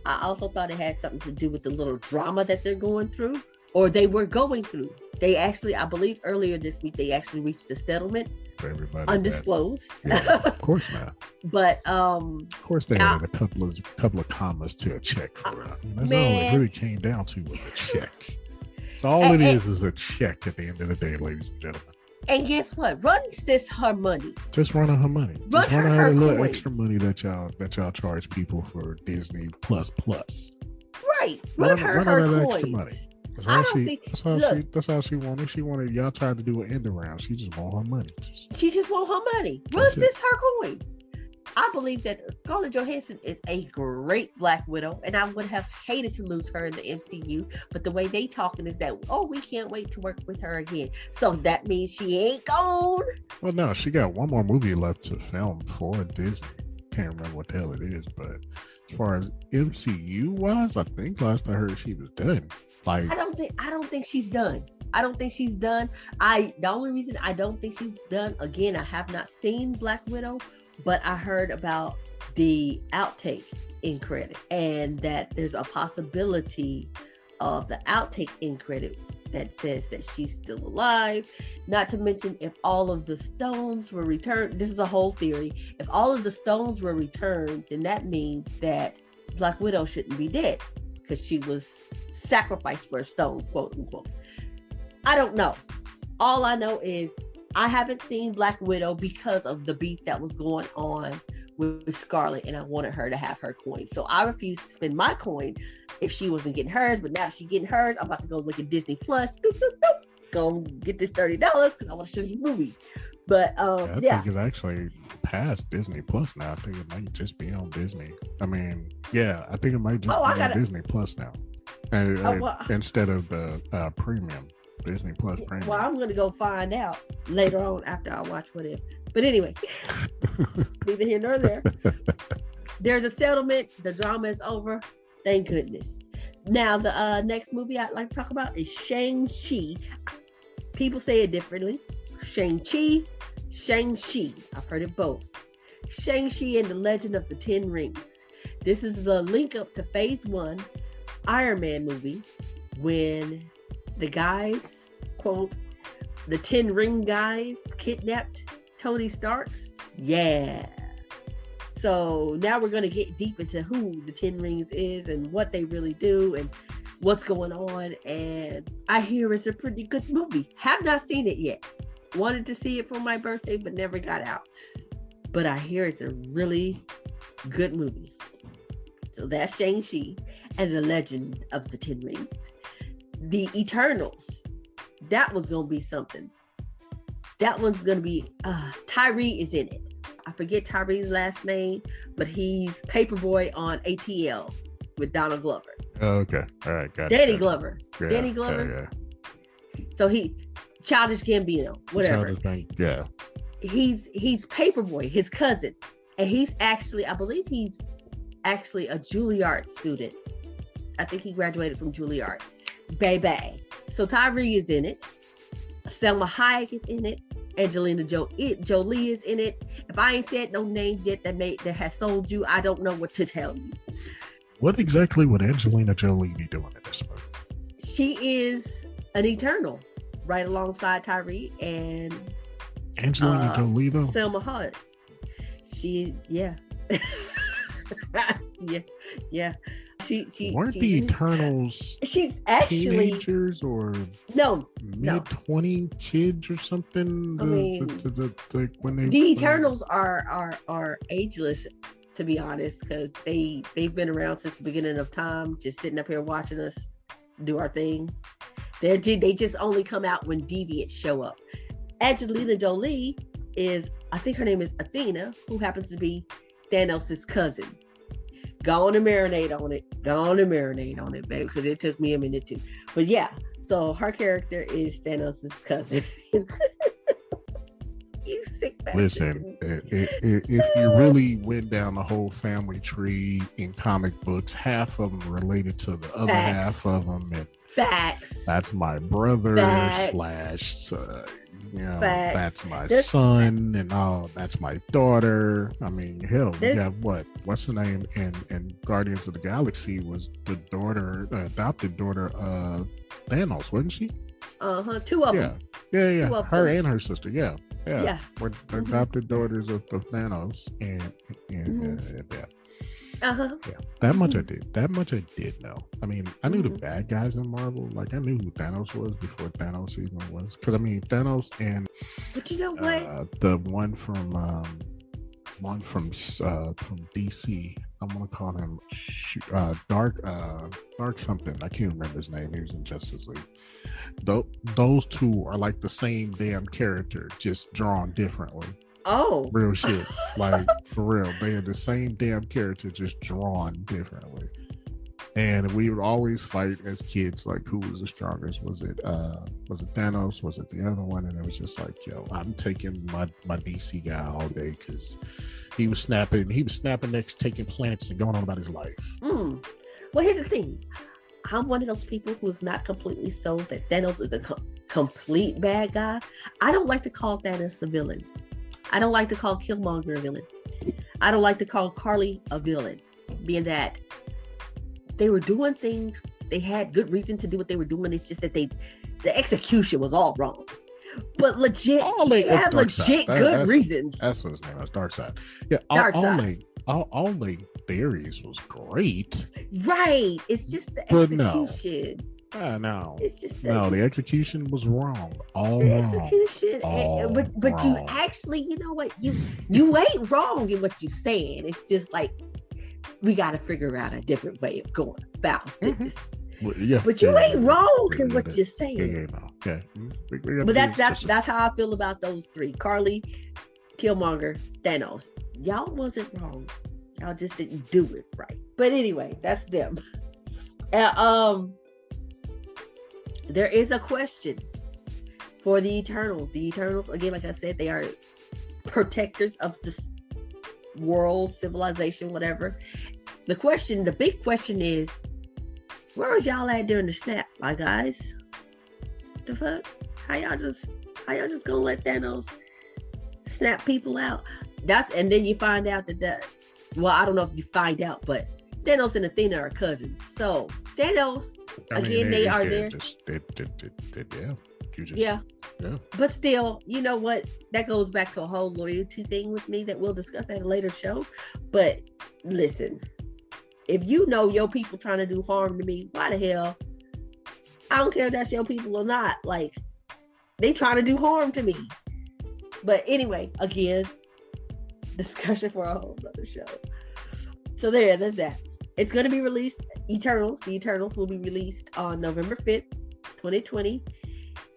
A: I also thought it had something to do with the little drama that they're going through, or they were going through. They actually, I believe earlier this week, they actually reached a settlement.
B: For everybody.
A: Undisclosed.
B: Yeah, of course not.
A: But
B: of course they added a couple of commas to a check for it. That's all it really came down to, was a check. So all it is a check at the end of the day, ladies and gentlemen.
A: And guess what? Run sis her money.
B: Just run her money.
A: Run her
B: a little
A: coins.
B: extra money that y'all charge people for Disney Plus.
A: Right. Run her coins.
B: Extra money. That's how she wanted. She wanted y'all tried to do an end around. She just want her money.
A: She just want her money. What's this her coins? I believe that Scarlett Johansson is a great Black Widow, and I would have hated to lose her in the MCU. But the way they talking is that, we can't wait to work with her again. So that means she ain't gone.
B: Well, no, she got one more movie left to film for Disney. Can't remember what the hell it is, but as far as MCU wise, I think last I heard she was done. Like, I
A: don't think she's done. I don't think she's done. The only reason I don't think she's done, again, I have not seen Black Widow, but I heard about the outtake in credit, and that there's a possibility of the outtake in credit that says that she's still alive. Not to mention, if all of the stones were returned, this is a whole theory. If all of the stones were returned, then that means that Black Widow shouldn't be dead because she was sacrificed for a stone, quote unquote. I don't know. All I know is I haven't seen Black Widow because of the beef that was going on with Scarlett, and I wanted her to have her coin. So I refused to spend my coin if she wasn't getting hers, but now she's getting hers. I'm about to go look at Disney Plus. Go get this $30 because I want to show this movie. But
B: I think it's actually past Disney Plus now. I think it might just be on Disney. I mean, yeah, I think it might just be on Disney Plus now. Instead of the premium. Disney Plus premium.
A: Well, I'm going to go find out later on after I watch what if. But anyway, neither here nor there. There's a settlement. The drama is over. Thank goodness. Now, the next movie I'd like to talk about is Shang-Chi. People say it differently. Shang-Chi, Shang-Chi. I've heard it both. Shang-Chi and the Legend of the Ten Rings. This is the link up to Phase 1 Iron Man movie when the guys, quote, the 10 ring guys kidnapped Tony Stark's. Yeah. So now we're going to get deep into who the 10 rings is and what they really do and what's going on. And I hear it's a pretty good movie. Have not seen it yet. Wanted to see it for my birthday, but never got out. But I hear it's a really good movie. So that's Shang-Chi and the Legend of the Ten Rings. The Eternals, that one's gonna be something. That one's gonna be Tyree is in it. I forget Tyree's last name, but he's Paperboy on ATL with Donald Glover.
B: Oh, okay, all right, got
A: Danny
B: it.
A: Glover.
B: Yeah,
A: Danny Glover.
B: Yeah.
A: So he Childish Gambino, whatever.
B: Yeah.
A: He's Paperboy, his cousin, and I believe he's actually a Juilliard student. I think he graduated from Juilliard. Baby. So Tyree is in it. Selma Hayek is in it. Angelina Jolie is in it. If I ain't said no names yet that has sold you, I don't know what to tell you.
B: What exactly would Angelina Jolie be doing in this movie?
A: She is an Eternal, right alongside Tyree and
B: Angelina Jolie though.
A: Selma Hayek. Yeah. She
B: weren't the Eternals
A: she's actually
B: teenagers or mid-20 kids or something?
A: The Eternals are ageless, to be honest, because they've been around since the beginning of time, just sitting up here watching us do our thing. They just only come out when deviants show up. Angelina Jolie is, I think her name is Athena, who happens to be Thanos' cousin. Go on and marinate on it, baby, because it took me a minute too. But yeah, so her character is Thanos' cousin. You sick bastard.
B: Listen, if you really went down the whole family tree in comic books, half of them related to the other half of them. And
A: Facts.
B: That's my brother slash that's my son, and that's my daughter. I mean, hell, we have what's her name in Guardians of the Galaxy was the adopted daughter of Thanos, wasn't she?
A: Two of them.
B: Yeah. Her and her sister. Yeah. We're adopted daughters of Thanos, and yeah. That much I did know. I mean, I knew the bad guys in Marvel. Like, I knew who Thanos was before Thanos even was. Because I mean, Thanos and
A: but you know what?
B: The one from DC, I'm gonna call him Dark something. I can't remember his name. He was in Justice League. Those two are like the same damn character, just drawn differently.
A: Oh,
B: real shit. Like for real, they are the same damn character, just drawn differently. And we would always fight as kids, like who was the strongest? Was it Thanos? Was it the other one? And it was just like, yo, I'm taking my DC guy all day because he was snapping necks, taking planets and going on about his life.
A: Well, here's the thing. I'm one of those people who is not completely sold that Thanos is a complete bad guy. I don't like to call Thanos a villain. I don't like to call Killmonger a villain. I don't like to call Carly a villain, being that they were doing things. They had good reason to do what they were doing. It's just that the execution was all wrong. But legit, they have legit good reasons.
B: That's what his name was, Darkseid. Yeah, only theories was great.
A: Right. It's just the execution.
B: No.
A: It's just
B: the execution was wrong.
A: Execution. But you actually, you know what? You ain't wrong in what you're saying. It's just like we got to figure out a different way of going about this. Well, yeah, but you ain't wrong in what you're saying.
B: Okay.
A: But that's how I feel about those three: Carly, Killmonger, Thanos. Y'all wasn't wrong. Y'all just didn't do it right. But anyway, that's them. There is a question for the Eternals. The Eternals, again, like I said, they are protectors of this world, civilization, whatever. The big question is, where was y'all at during the snap, my guys? The fuck? How y'all just gonna let Thanos snap people out? And then you find out well, I don't know if you find out, but Thanos and Athena are cousins. So Thanos, they are there. Yeah. But still, you know what? That goes back to a whole loyalty thing with me that we'll discuss at a later show. But listen, if you know your people trying to do harm to me, why the hell? I don't care if that's your people or not. Like, they trying to do harm to me. But anyway, again, discussion for a whole other show. So there's that. It's going to be released, Eternals. The Eternals will be released on November 5th, 2020.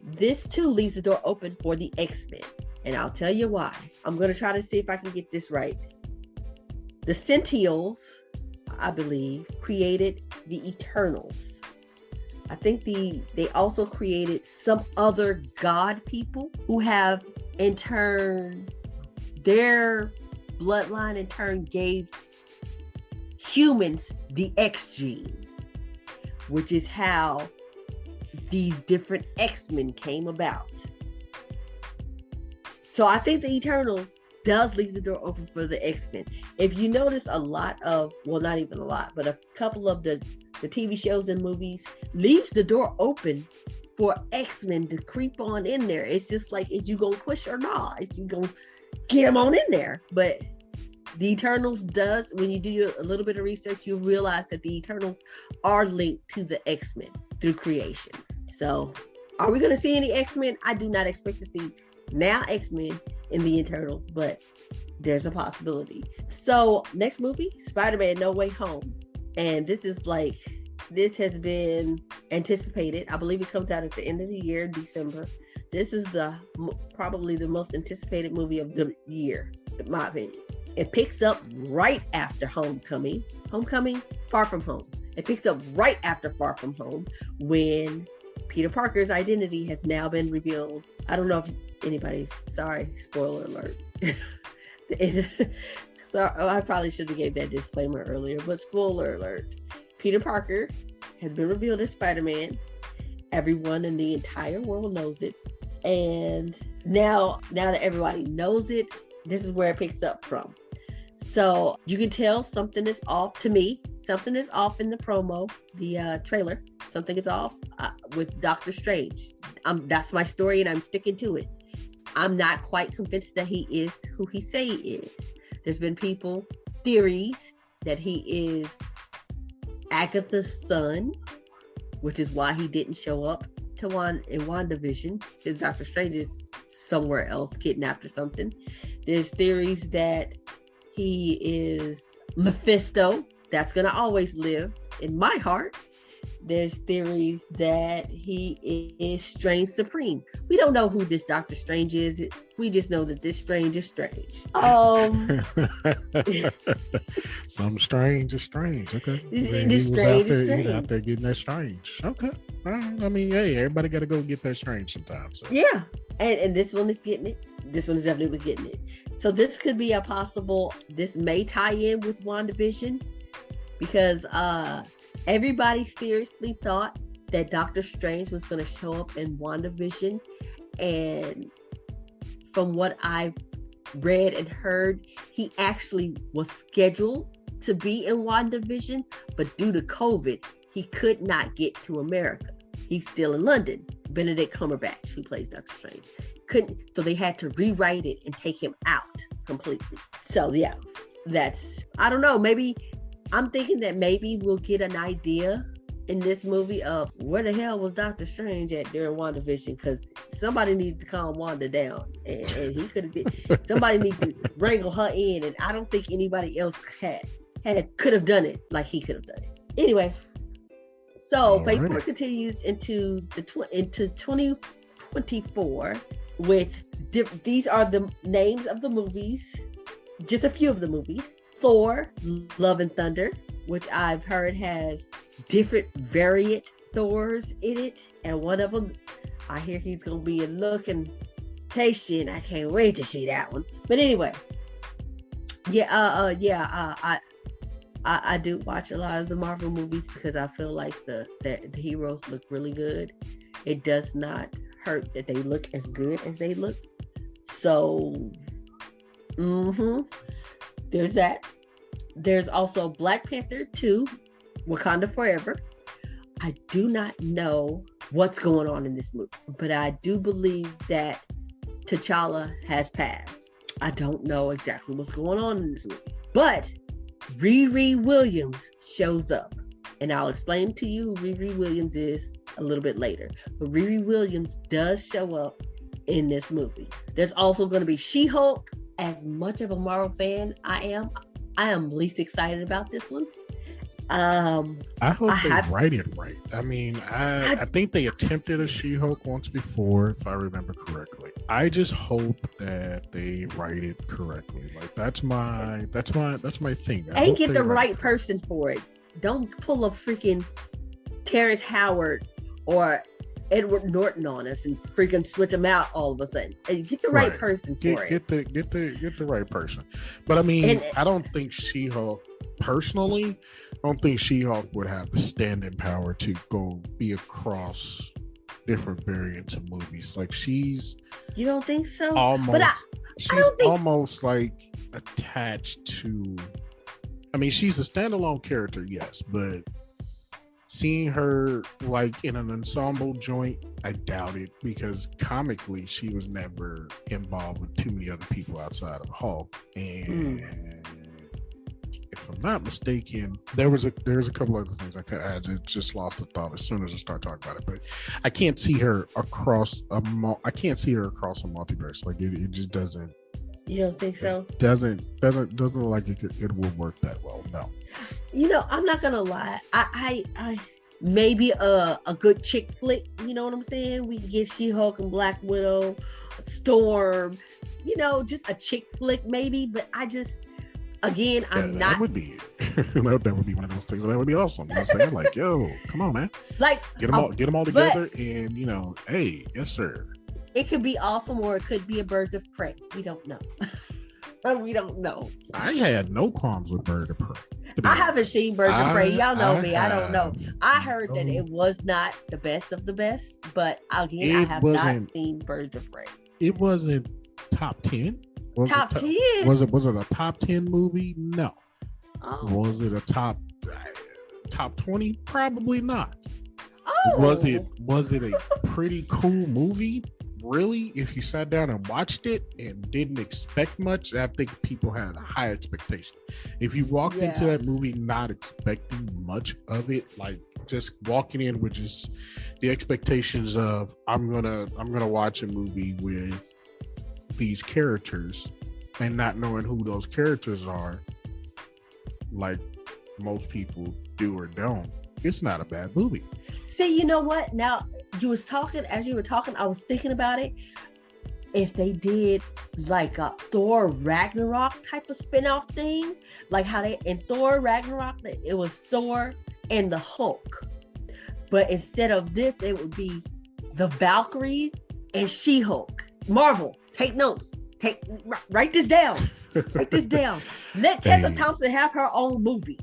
A: This too leaves the door open for the X-Men. And I'll tell you why. I'm going to try to see if I can get this right. The Xennials, I believe, created the Eternals. I think they also created some other god people who have in turn, their bloodline in turn gave humans the X gene, which is how these different X-Men came about. So I think the Eternals does leave the door open for the X-Men. If you notice a lot of, well, not even a lot, but a couple of the TV shows and movies leaves the door open for X-Men to creep on in there. It's just like, is you gonna push or not? Is you gonna get them on in there? But the Eternals does, when you do a little bit of research, you realize that the Eternals are linked to the X-Men through creation. So are we going to see any X-Men? I do not expect to see now X-Men in the Eternals, but there's a possibility. So next movie, Spider-Man No Way Home. And this has been anticipated. I believe it comes out at the end of the year, December. This is probably the most anticipated movie of the year, in my opinion. It picks up right after Homecoming, Far From Home. It picks up right after Far From Home when Peter Parker's identity has now been revealed. I don't know if anybody's, sorry, spoiler alert. I probably should have gave that disclaimer earlier, but spoiler alert. Peter Parker has been revealed as Spider-Man. Everyone in the entire world knows it. And now that everybody knows it, this is where it picks up from. So you can tell something is off to me. Something is off in the promo, the trailer. Something is off with Doctor Strange. That's my story and I'm sticking to it. I'm not quite convinced that he is who he say he is. There's been theories that he is Agatha's son, which is why he didn't show up in WandaVision, because Doctor Strange is somewhere else, kidnapped or something. There's theories that he is Mephisto, that's going to always live in my heart. There's theories that he is Strange Supreme. We don't know who this Doctor Strange is. We just know that this Strange is strange.
B: Some strange is strange. Okay.
A: This Strange is strange.
B: He's out there getting that strange. Okay. I mean, hey, everybody got to go get that strange sometimes. So.
A: Yeah. And this one is getting it. This one is definitely getting it. So this could be a possible, this may tie in with WandaVision because everybody seriously thought that Doctor Strange was going to show up in WandaVision. And from what I've read and heard, he actually was scheduled to be in WandaVision, but due to COVID, he could not get to America. He's still in London. Benedict Cumberbatch, who plays Doctor Strange, couldn't, so they had to rewrite it and take him out completely. So yeah, that's, I don't know, maybe I'm thinking that maybe we'll get an idea in this movie of where the hell was Doctor Strange at during WandaVision, because somebody needed to calm Wanda down, and he could have somebody need to wrangle her in, and I don't think anybody else could have done it like he could have done it. Anyway, so Phase 4 continues into 2024 with these are the names of the movies, just a few of the movies. Thor, Love and Thunder, which I've heard has different variant Thors in it, and one of them, I hear he's gonna be in Location. I can't wait to see that one. But anyway, I do watch a lot of the Marvel movies because I feel like the heroes look really good. It does not hurt that they look as good as they look. So, there's that. There's also Black Panther 2, Wakanda Forever. I do not know what's going on in this movie, but I do believe that T'Challa has passed. I don't know exactly what's going on in this movie, but Riri Williams shows up, and I'll explain to you who Riri Williams is a little bit later. But Riri Williams does show up in this movie. There's also going to be She-Hulk. As much of a Marvel fan I am least excited about this one.
B: I hope they write it right. I mean, I think they attempted a She-Hulk once before, if I remember correctly. I just hope that they write it correctly. Like that's my thing.
A: And get the right person for it. Don't pull a freaking Terrence Howard or Edward Norton on us and freaking switch them out all of a sudden. Get the right person for it.
B: Get the right person. But I mean, I don't think She-Hulk personally. I don't think She-Hulk would have the standing power to go be across different variants of movies. Like she's.
A: You don't think so?
B: Almost.
A: But
B: she's almost like attached to. I mean, she's a standalone character, yes, but. Seeing her like in an ensemble joint, I doubt it, because comically she was never involved with too many other people outside of Hulk. And if I'm not mistaken, there's a couple other things I just lost the thought as soon as I start talking about it. But I can't see her across a multiverse. Like it just doesn't.
A: You don't think so?
B: Doesn't look like it will work that well. No.
A: You know, I'm not gonna lie. I maybe a good chick flick. You know what I'm saying? We can get She-Hulk and Black Widow, Storm. You know, just a chick flick maybe. But I just, again, I'm not.
B: That would be that would be one of those things. That would be awesome. You know what I'm saying? Like, yo, come on, man.
A: Like,
B: get them all together, and you know, hey, yes, sir.
A: It could be awesome, or it could be a Birds of Prey. We don't know. We don't know.
B: I had no qualms with Bird of Prey.
A: I haven't seen Birds of Prey. Y'all know me. I don't know. I heard that it was not the best of the best, but again, I have not seen Birds of Prey.
B: It wasn't top 10.
A: Top 10?
B: Was it a top 10 movie? No.
A: Oh.
B: Was it a top 20? Probably not.
A: Oh.
B: Was it a pretty cool movie? Really, if you sat down and watched it and didn't expect much, I think people had a high expectation. If you walked into that movie not expecting much of it, like just walking in with just the expectations of I'm gonna watch a movie with these characters and not knowing who those characters are, like most people do or don't, it's not a bad movie.
A: See, you know what? Now, as you were talking, I was thinking about it. If they did like a Thor Ragnarok type of spin-off thing, like how they in Thor Ragnarok, it was Thor and the Hulk. But instead of this, it would be the Valkyries and She-Hulk. Marvel, take notes. Write this down. Write this down. Let Tessa Thompson have her own movie.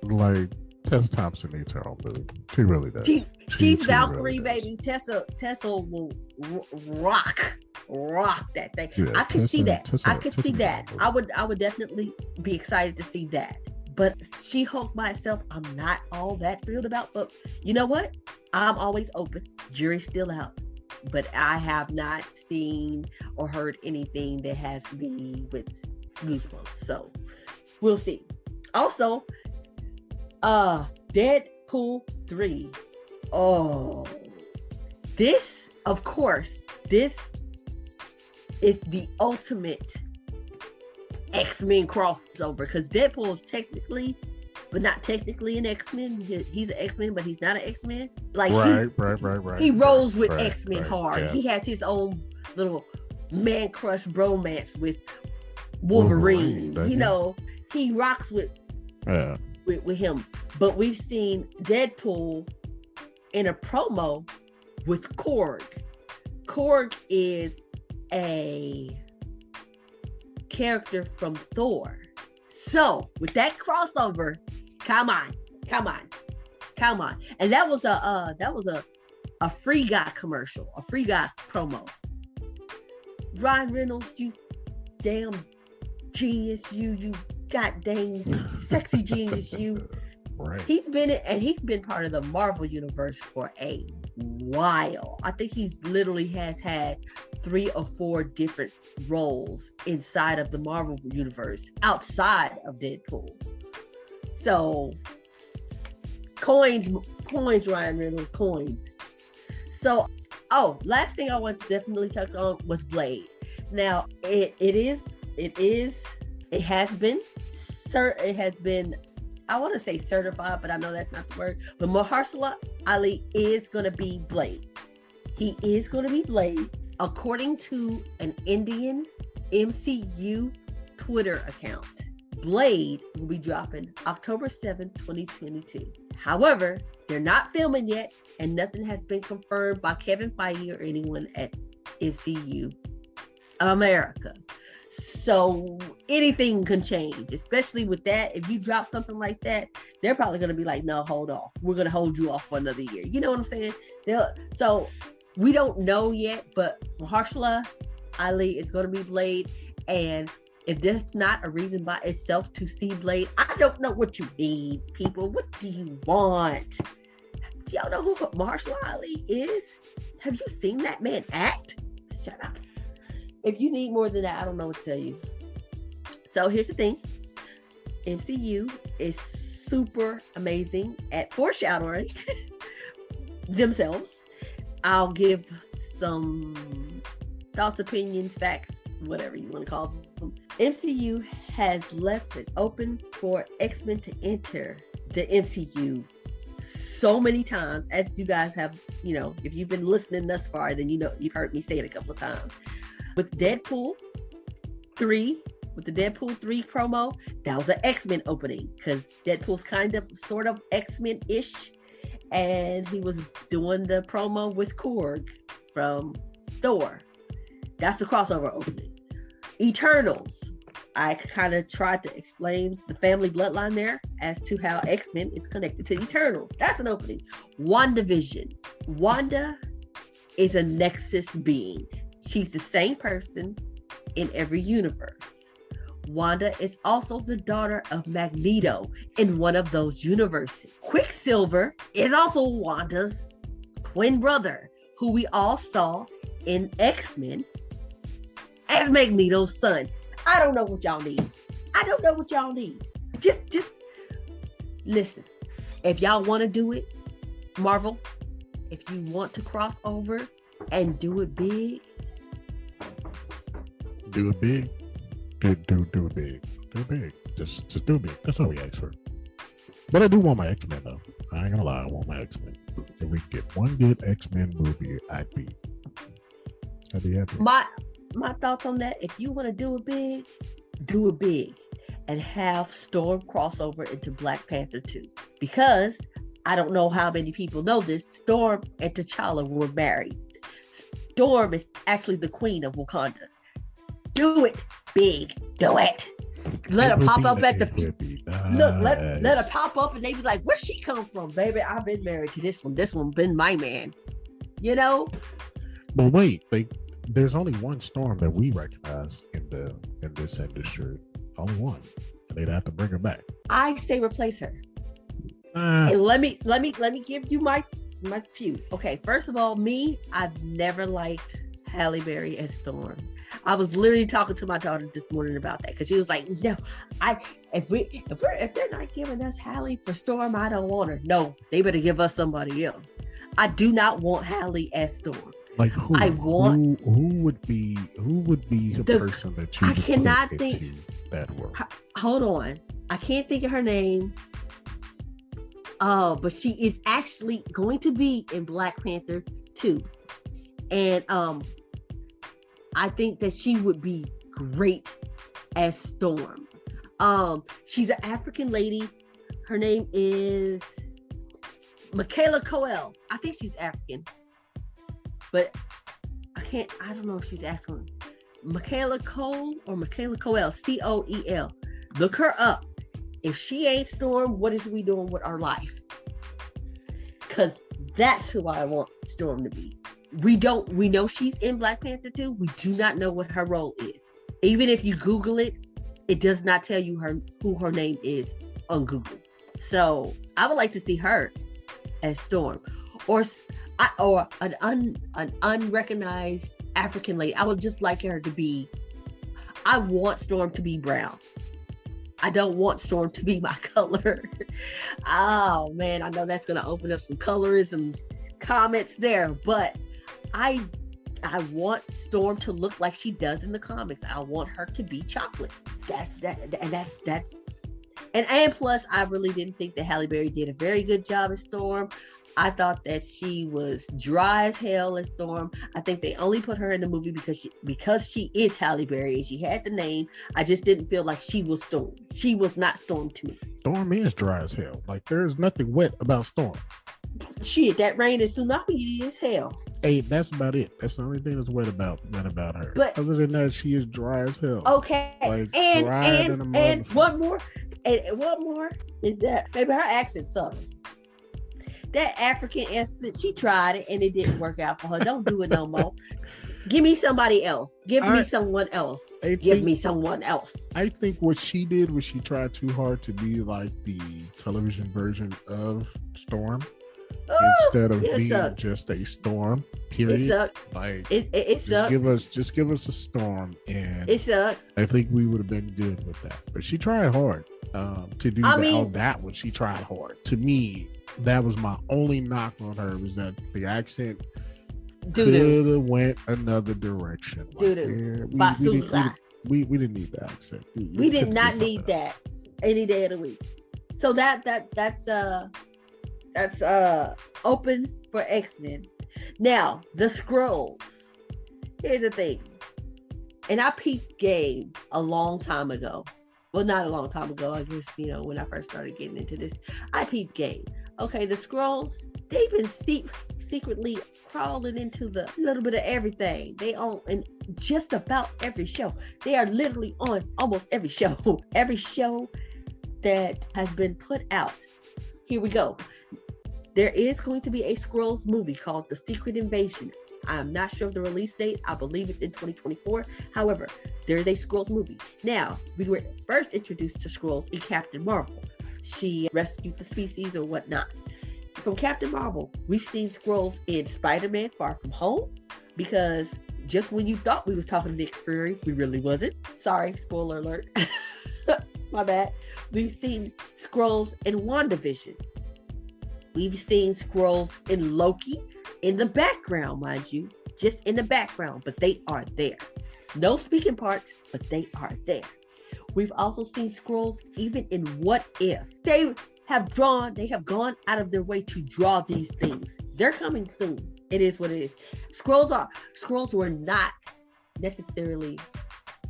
B: Like, Tessa Thompson needs her own movie. She really does.
A: She's Valkyrie, really baby. Tessa will rock that thing. Yeah, I could see that. I could see that. I would definitely be excited to see that. But She-Hulk by itself, I'm not all that thrilled about. But you know what? I'm always open. Jury's still out. But I have not seen or heard anything that has me with goosebumps. So we'll see. Also, Deadpool 3. Oh, this is the ultimate X-Men crossover, because Deadpool is technically, but not technically an X-Men. He's an X-Men, but he's not an X-Men. Like right. He rolls with X-Men hard. Yeah. He has his own little man crush bromance with Wolverine. You know, he rocks with him. But we've seen Deadpool in a promo with Korg. Korg is a character from Thor. So with that crossover, come on. And that was a Free Guy commercial, a Free Guy promo. Ryan Reynolds, you damn genius, you goddamn sexy genius, you. Right. He's been part of the Marvel universe for a while. I think he's literally has had 3 or 4 different roles inside of the Marvel universe outside of Deadpool. So coins, Ryan Reynolds, coins. So, last thing I want to definitely touch on was Blade. Now, it has been, I want to say certified, but I know that's not the word. But Mahershala Ali is going to be Blade. He is going to be Blade, according to an Indian MCU Twitter account. Blade will be dropping October 7th, 2022. However, they're not filming yet, and nothing has been confirmed by Kevin Feige or anyone at MCU America. So anything can change, especially with that. If you drop something like that, they're probably going to be like, no, hold off. We're going to hold you off for another year. You know what I'm saying? So we don't know yet, but Mahershala Ali is going to be Blade. And if that's not a reason by itself to see Blade, I don't know what you need, people. What do you want? Do y'all know who Mahershala Ali is? Have you seen that man act? Shut up. If you need more than that, I don't know what to tell you. So here's the thing. MCU is super amazing at foreshadowing themselves. I'll give some thoughts, opinions, facts, whatever you want to call them. MCU has left it open for X-Men to enter the MCU so many times, as you guys have, if you've been listening thus far, then you've heard me say it a couple of times. With Deadpool 3, with the Deadpool 3 promo, that was an X-Men opening, because Deadpool's kind of sort of X-Men-ish, and he was doing the promo with Korg from Thor. That's the crossover opening. Eternals, I kind of tried to explain the family bloodline there as to how X-Men is connected to Eternals. That's an opening. WandaVision. Wanda is a Nexus being. She's the same person in every universe. Wanda is also the daughter of Magneto in one of those universes. Quicksilver is also Wanda's twin brother, who we all saw in X-Men as Magneto's son. I don't know what y'all need. Just listen. If y'all want to do it, Marvel, if you want to cross over and do it big,
B: do it big. Do it big. Just do big. That's all we ask for. But I do want my X-Men though. I ain't gonna lie, I want my X-Men. If we get one good X-Men movie, I'd be happy.
A: My thoughts on that, if you want to do it big and have Storm crossover into Black Panther 2. Because I don't know how many people know this, Storm and T'Challa were married. Storm is actually the queen of Wakanda. Do it big. Do it. Let her pop up at the look. Let her pop up, and they be like, "Where she come from, baby? I've been married to this one. This one been my man." You know.
B: But wait, there's only one Storm that we recognize in this industry. Only one. And they'd have to bring her back.
A: I say replace her. And let me give you my few. Okay, first of all, I've never liked Halle Berry as Storm. I was literally talking to my daughter this morning about that because she was like, "No, if they're not giving us Halle for Storm, I don't want her. No, they better give us somebody else. I do not want Halle as Storm.
B: Like who? Who would be the person that you?
A: I cannot think
B: that world.
A: Hold on, I can't think of her name. Oh, but she is actually going to be in Black Panther 2, and I think that she would be great as Storm. She's an African lady. Her name is Michaela Coel. I think she's African, but I don't know if she's African. Michaela Coel or Michaela Coel, Coel. Look her up. If she ain't Storm, what is we doing with our life? Because that's who I want Storm to be. We know she's in Black Panther 2. We do not know what her role is. Even if you Google it, it does not tell you who her name is on Google. So I would like to see her as Storm, or an unrecognized African lady. I would just like her to be. I want Storm to be brown. I don't want Storm to be my color. Oh man, I know that's gonna open up some colorism comments there, but I want Storm to look like she does in the comics. I want her to be chocolate. That's and plus I really didn't think that Halle Berry did a very good job as Storm. I thought that she was dry as hell as Storm. I think they only put her in the movie because she is Halle Berry and she had the name. I just didn't feel like she was Storm. She was not Storm to me.
B: Storm is dry as hell. Like there's nothing wet about Storm.
A: Shit, that rain is tsunami as hell.
B: Hey, that's about it. That's the only thing that's wet about her. But other than that, she is dry as hell.
A: Okay, like, and one more is that maybe her accent sucks. That African accent, she tried it and it didn't work out for her. Don't do it no more. Give me somebody else. Give me someone else. Give me someone else.
B: I think what she did was she tried too hard to be like the television version of Storm instead of being just a Storm. Period.
A: It sucked.
B: Like
A: it sucked.
B: Give us a Storm, and
A: it sucked.
B: I think we would have been good with that. But she tried hard to do that one. She tried hard. To me, that was my only knock on her, was that the accent could have went another direction. We didn't need the accent.
A: We did not need that any day of the week. So that's open for X-Men. Now the Skrulls. Here's the thing, and I peeped game a long time ago. Well, not a long time ago. I guess when I first started getting into this, I peeped game. Okay, the Skrulls, they've been secretly crawling into the little bit of everything. They own in just about every show. They are literally on almost every show. Every show that has been put out. Here we go. There is going to be a Skrulls movie called The Secret Invasion. I'm not sure of the release date. I believe it's in 2024. However, there is a Skrulls movie. Now, we were first introduced to Skrulls in Captain Marvel. She rescued the species or whatnot. From Captain Marvel, we've seen Skrulls in Spider-Man Far From Home, because just when you thought we was talking to Nick Fury, we really wasn't. Sorry, spoiler alert. My bad. We've seen Skrulls in WandaVision. We've seen Skrulls in Loki, in the background, mind you. Just in the background, but they are there. No speaking parts, but they are there. We've also seen Skrulls even in What If. They have gone out of their way to draw these things. They're coming soon. It is what it is. Skrulls were not necessarily,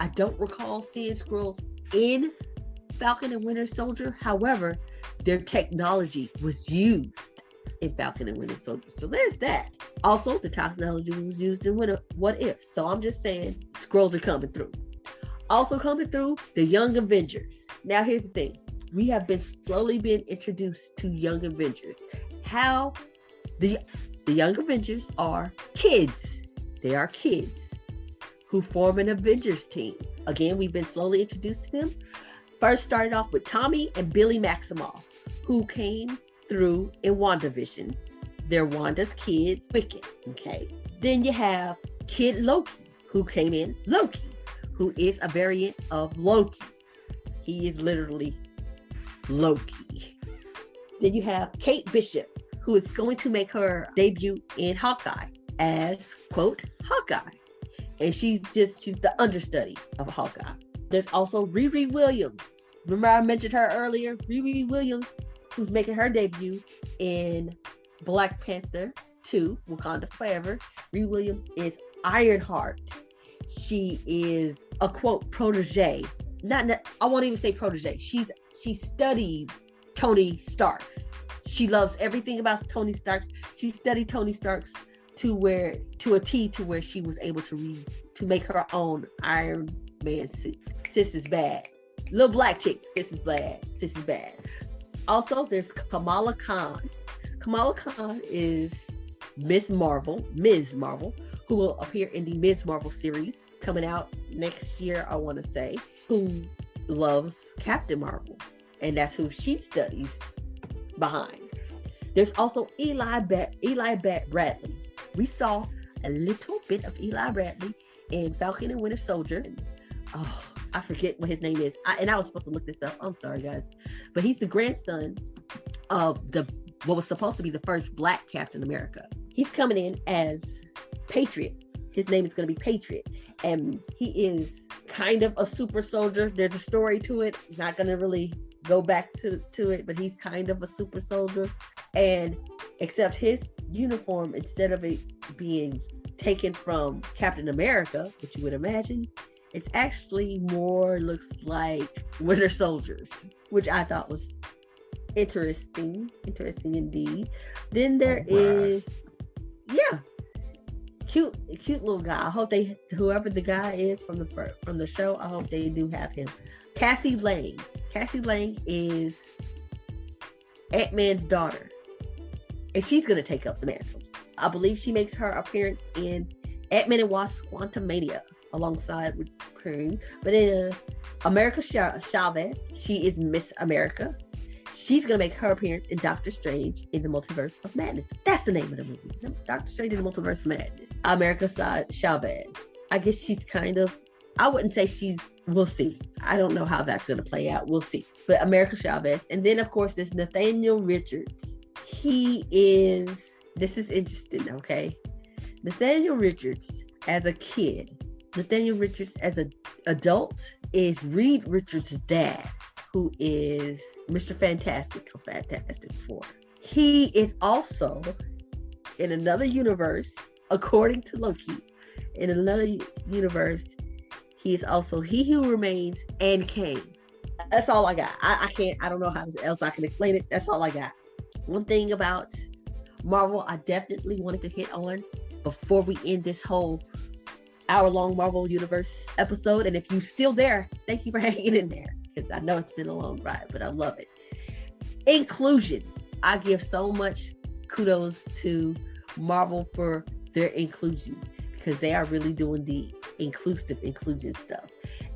A: I don't recall seeing Skrulls in Falcon and Winter Soldier. However, their technology was used in Falcon and Winter Soldier. So there's that. Also, the technology was used in What If. So I'm just saying, Skrulls are coming through. Also coming through, the Young Avengers. Now here's the thing. We have slowly been introduced to Young Avengers. How the Young Avengers are kids. They are kids who form an Avengers team. Again, we've been slowly introduced to them. First started off with Tommy and Billy Maximoff, who came through in WandaVision. They're Wanda's kids, Wicked, okay? Then you have Kid Loki, who came in, Loki, who is a variant of Loki. He is literally Loki. Then you have Kate Bishop, who is going to make her debut in Hawkeye as, quote, Hawkeye. And she's the understudy of Hawkeye. There's also Riri Williams. Remember I mentioned her earlier? Riri Williams, who's making her debut in Black Panther 2, Wakanda Forever. Riri Williams is Ironheart. She is a, quote, protege. I won't even say protege. She studied Tony Stark's. She loves everything about Tony Stark. She studied Tony Stark's to a T, to where she was able to make her own Iron Man suit. Sis is bad. Little black chick. Sis is bad. Sis is bad. Also, there's Kamala Khan. Kamala Khan is Ms. Marvel, who will appear in the Ms. Marvel series coming out next year, I want to say, who loves Captain Marvel. And that's who she studies behind. There's also Eli Bradley. We saw a little bit of Eli Bradley in Falcon and Winter Soldier. Oh, I forget what his name is. I was supposed to look this up. I'm sorry, guys. But he's the grandson of what was supposed to be the first Black Captain America. He's coming in as Patriot. His name is going to be Patriot. And he is kind of a super soldier. There's a story to it. Not going to really go back to it, but he's kind of a super soldier. And except his uniform, instead of it being taken from Captain America, which you would imagine, it's actually more looks like Winter Soldiers, which I thought was interesting indeed. Then there is cute little guy. I hope whoever the guy is from the show, I hope they do have him. Cassie Lane is Ant-Man's daughter, and she's gonna take up the mantle. I believe she makes her appearance in Ant-Man and Wasp: Quantumania alongside with Cream. But in America Chavez, she is Miss America. She's gonna make her appearance in Doctor Strange in the Multiverse of Madness. That's the name of the movie, Doctor Strange in the Multiverse of Madness. America Chavez. I guess she's kind of, I wouldn't say we'll see. I don't know how that's gonna play out. We'll see. But America Chavez. And then of course there's Nathaniel Richards. This is interesting, okay? Nathaniel Richards as a kid, Nathaniel Richards as an adult is Reed Richards' dad, who is Mr. Fantastic of Fantastic Four. He is also in another universe, according to Loki, in another universe, he is also He Who Remains and Kang. That's all I got. I don't know how else I can explain it. That's all I got. One thing about Marvel I definitely wanted to hit on before we end this whole hour-long Marvel Universe episode, and if you're still there, thank you for hanging in there, because I know it's been a long ride, but I love it. Inclusion. I give so much kudos to Marvel for their inclusion, because they are really doing the inclusion stuff.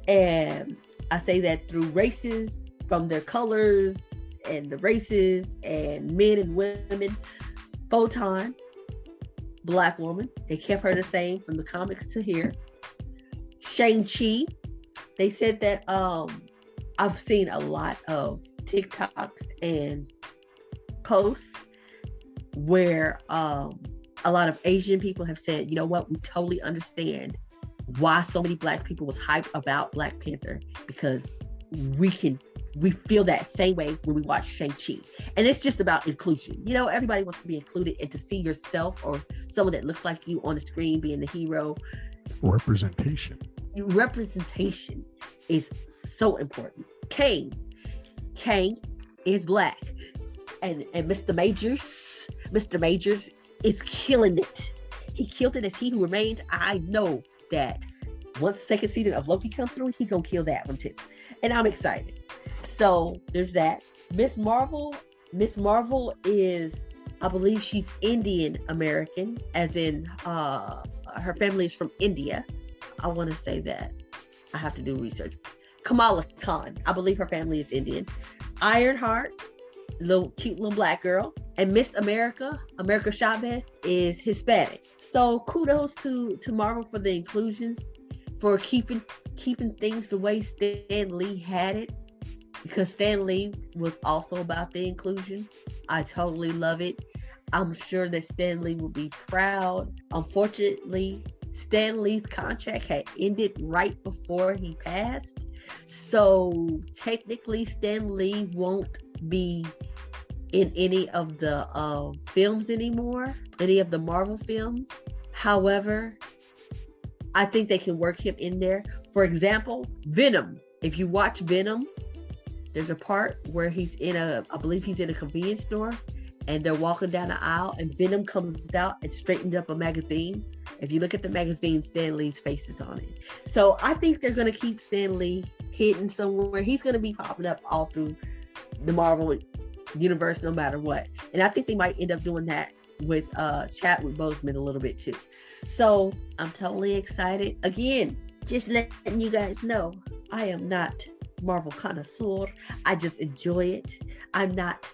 A: And I say that through races, from their colors and the races, and men and women. Photon, Black woman, they kept her the same from the comics to here. Shang-Chi, they said that I've seen a lot of TikToks and posts where a lot of Asian people have said, you know what, we totally understand why so many Black people was hyped about Black Panther, because we feel that same way when we watch Shang-Chi. And it's just about inclusion. You know, everybody wants to be included, and to see yourself or someone that looks like you on the screen being the hero.
B: Representation
A: is so important. Kang is Black. And Mr. Majors is killing it. He killed it as He Who Remains. I know that once the second season of Loki comes through, he gonna kill that one too. And I'm excited. So there's that. Miss Marvel is, I believe she's Indian American, as in her family is from India. I want to say that. I have to do research. Kamala Khan, I believe her family is Indian. Ironheart, cute little Black girl. And Miss America Chavez, is Hispanic. So kudos to Marvel for the inclusions, for keeping things the way Stan Lee had it, because Stan Lee was also about the inclusion. I totally love it. I'm sure that Stan Lee will be proud. Unfortunately, Stan Lee's contract had ended right before he passed. So technically, Stan Lee won't be in any of the films anymore, any of the Marvel films. However, I think they can work him in there. For example, Venom. If you watch Venom, there's a part where I believe he's in a convenience store, and they're walking down the aisle, and Venom comes out and straightened up a magazine. If you look at the magazine, Stan Lee's face is on it. So I think they're going to keep Stan Lee hidden somewhere. He's going to be popping up all through the Marvel universe, no matter what. And I think they might end up doing that with Chadwick Boseman a little bit too. So I'm totally excited. Again, just letting you guys know, I am not Marvel connoisseur. I just enjoy it. I'm not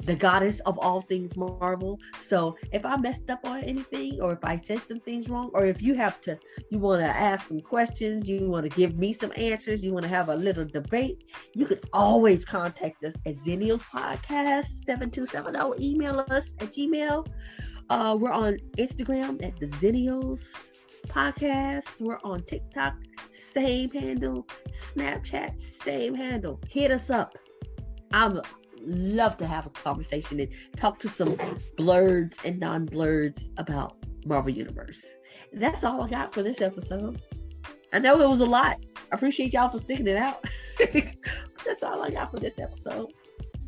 A: the goddess of all things Marvel. So if I messed up on anything, or if I said some things wrong, or if you want to ask some questions, you want to give me some answers, you want to have a little debate, you can always contact us at Xennials Podcast 7270. Email us at Gmail. We're on Instagram at the Xennials Podcast. We're on TikTok, same handle. Snapchat, same handle. Hit us up. I'm love to have a conversation and talk to some blurreds and non-blurreds about Marvel Universe. And that's all I got for this episode. I know it was a lot. I appreciate y'all for sticking it out. That's all I got for this episode.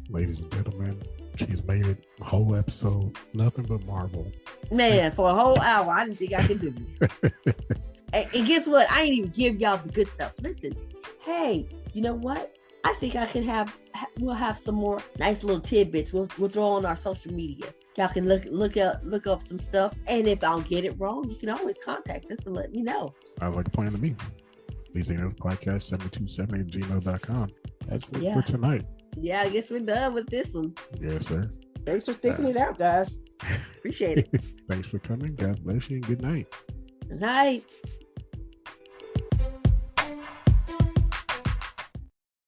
B: Ladies and gentlemen, she's made it a whole episode, nothing but Marvel.
A: Man, for a whole hour, I didn't think I could do it. And guess what? I ain't even give y'all the good stuff. Listen, hey, you know what? I think we'll have some more nice little tidbits. We'll throw on our social media. Y'all can look up some stuff. And if I don't get it wrong, you can always contact us and let me know.
B: Sounds like a plan to me. These Xennials Podcast 7270 at gmail.com. That's it for tonight.
A: Yeah, I guess we're done with this one.
B: Yes, sir.
A: Thanks for sticking it out, guys. Appreciate it.
B: Thanks for coming. God bless you and good night.
A: Good night.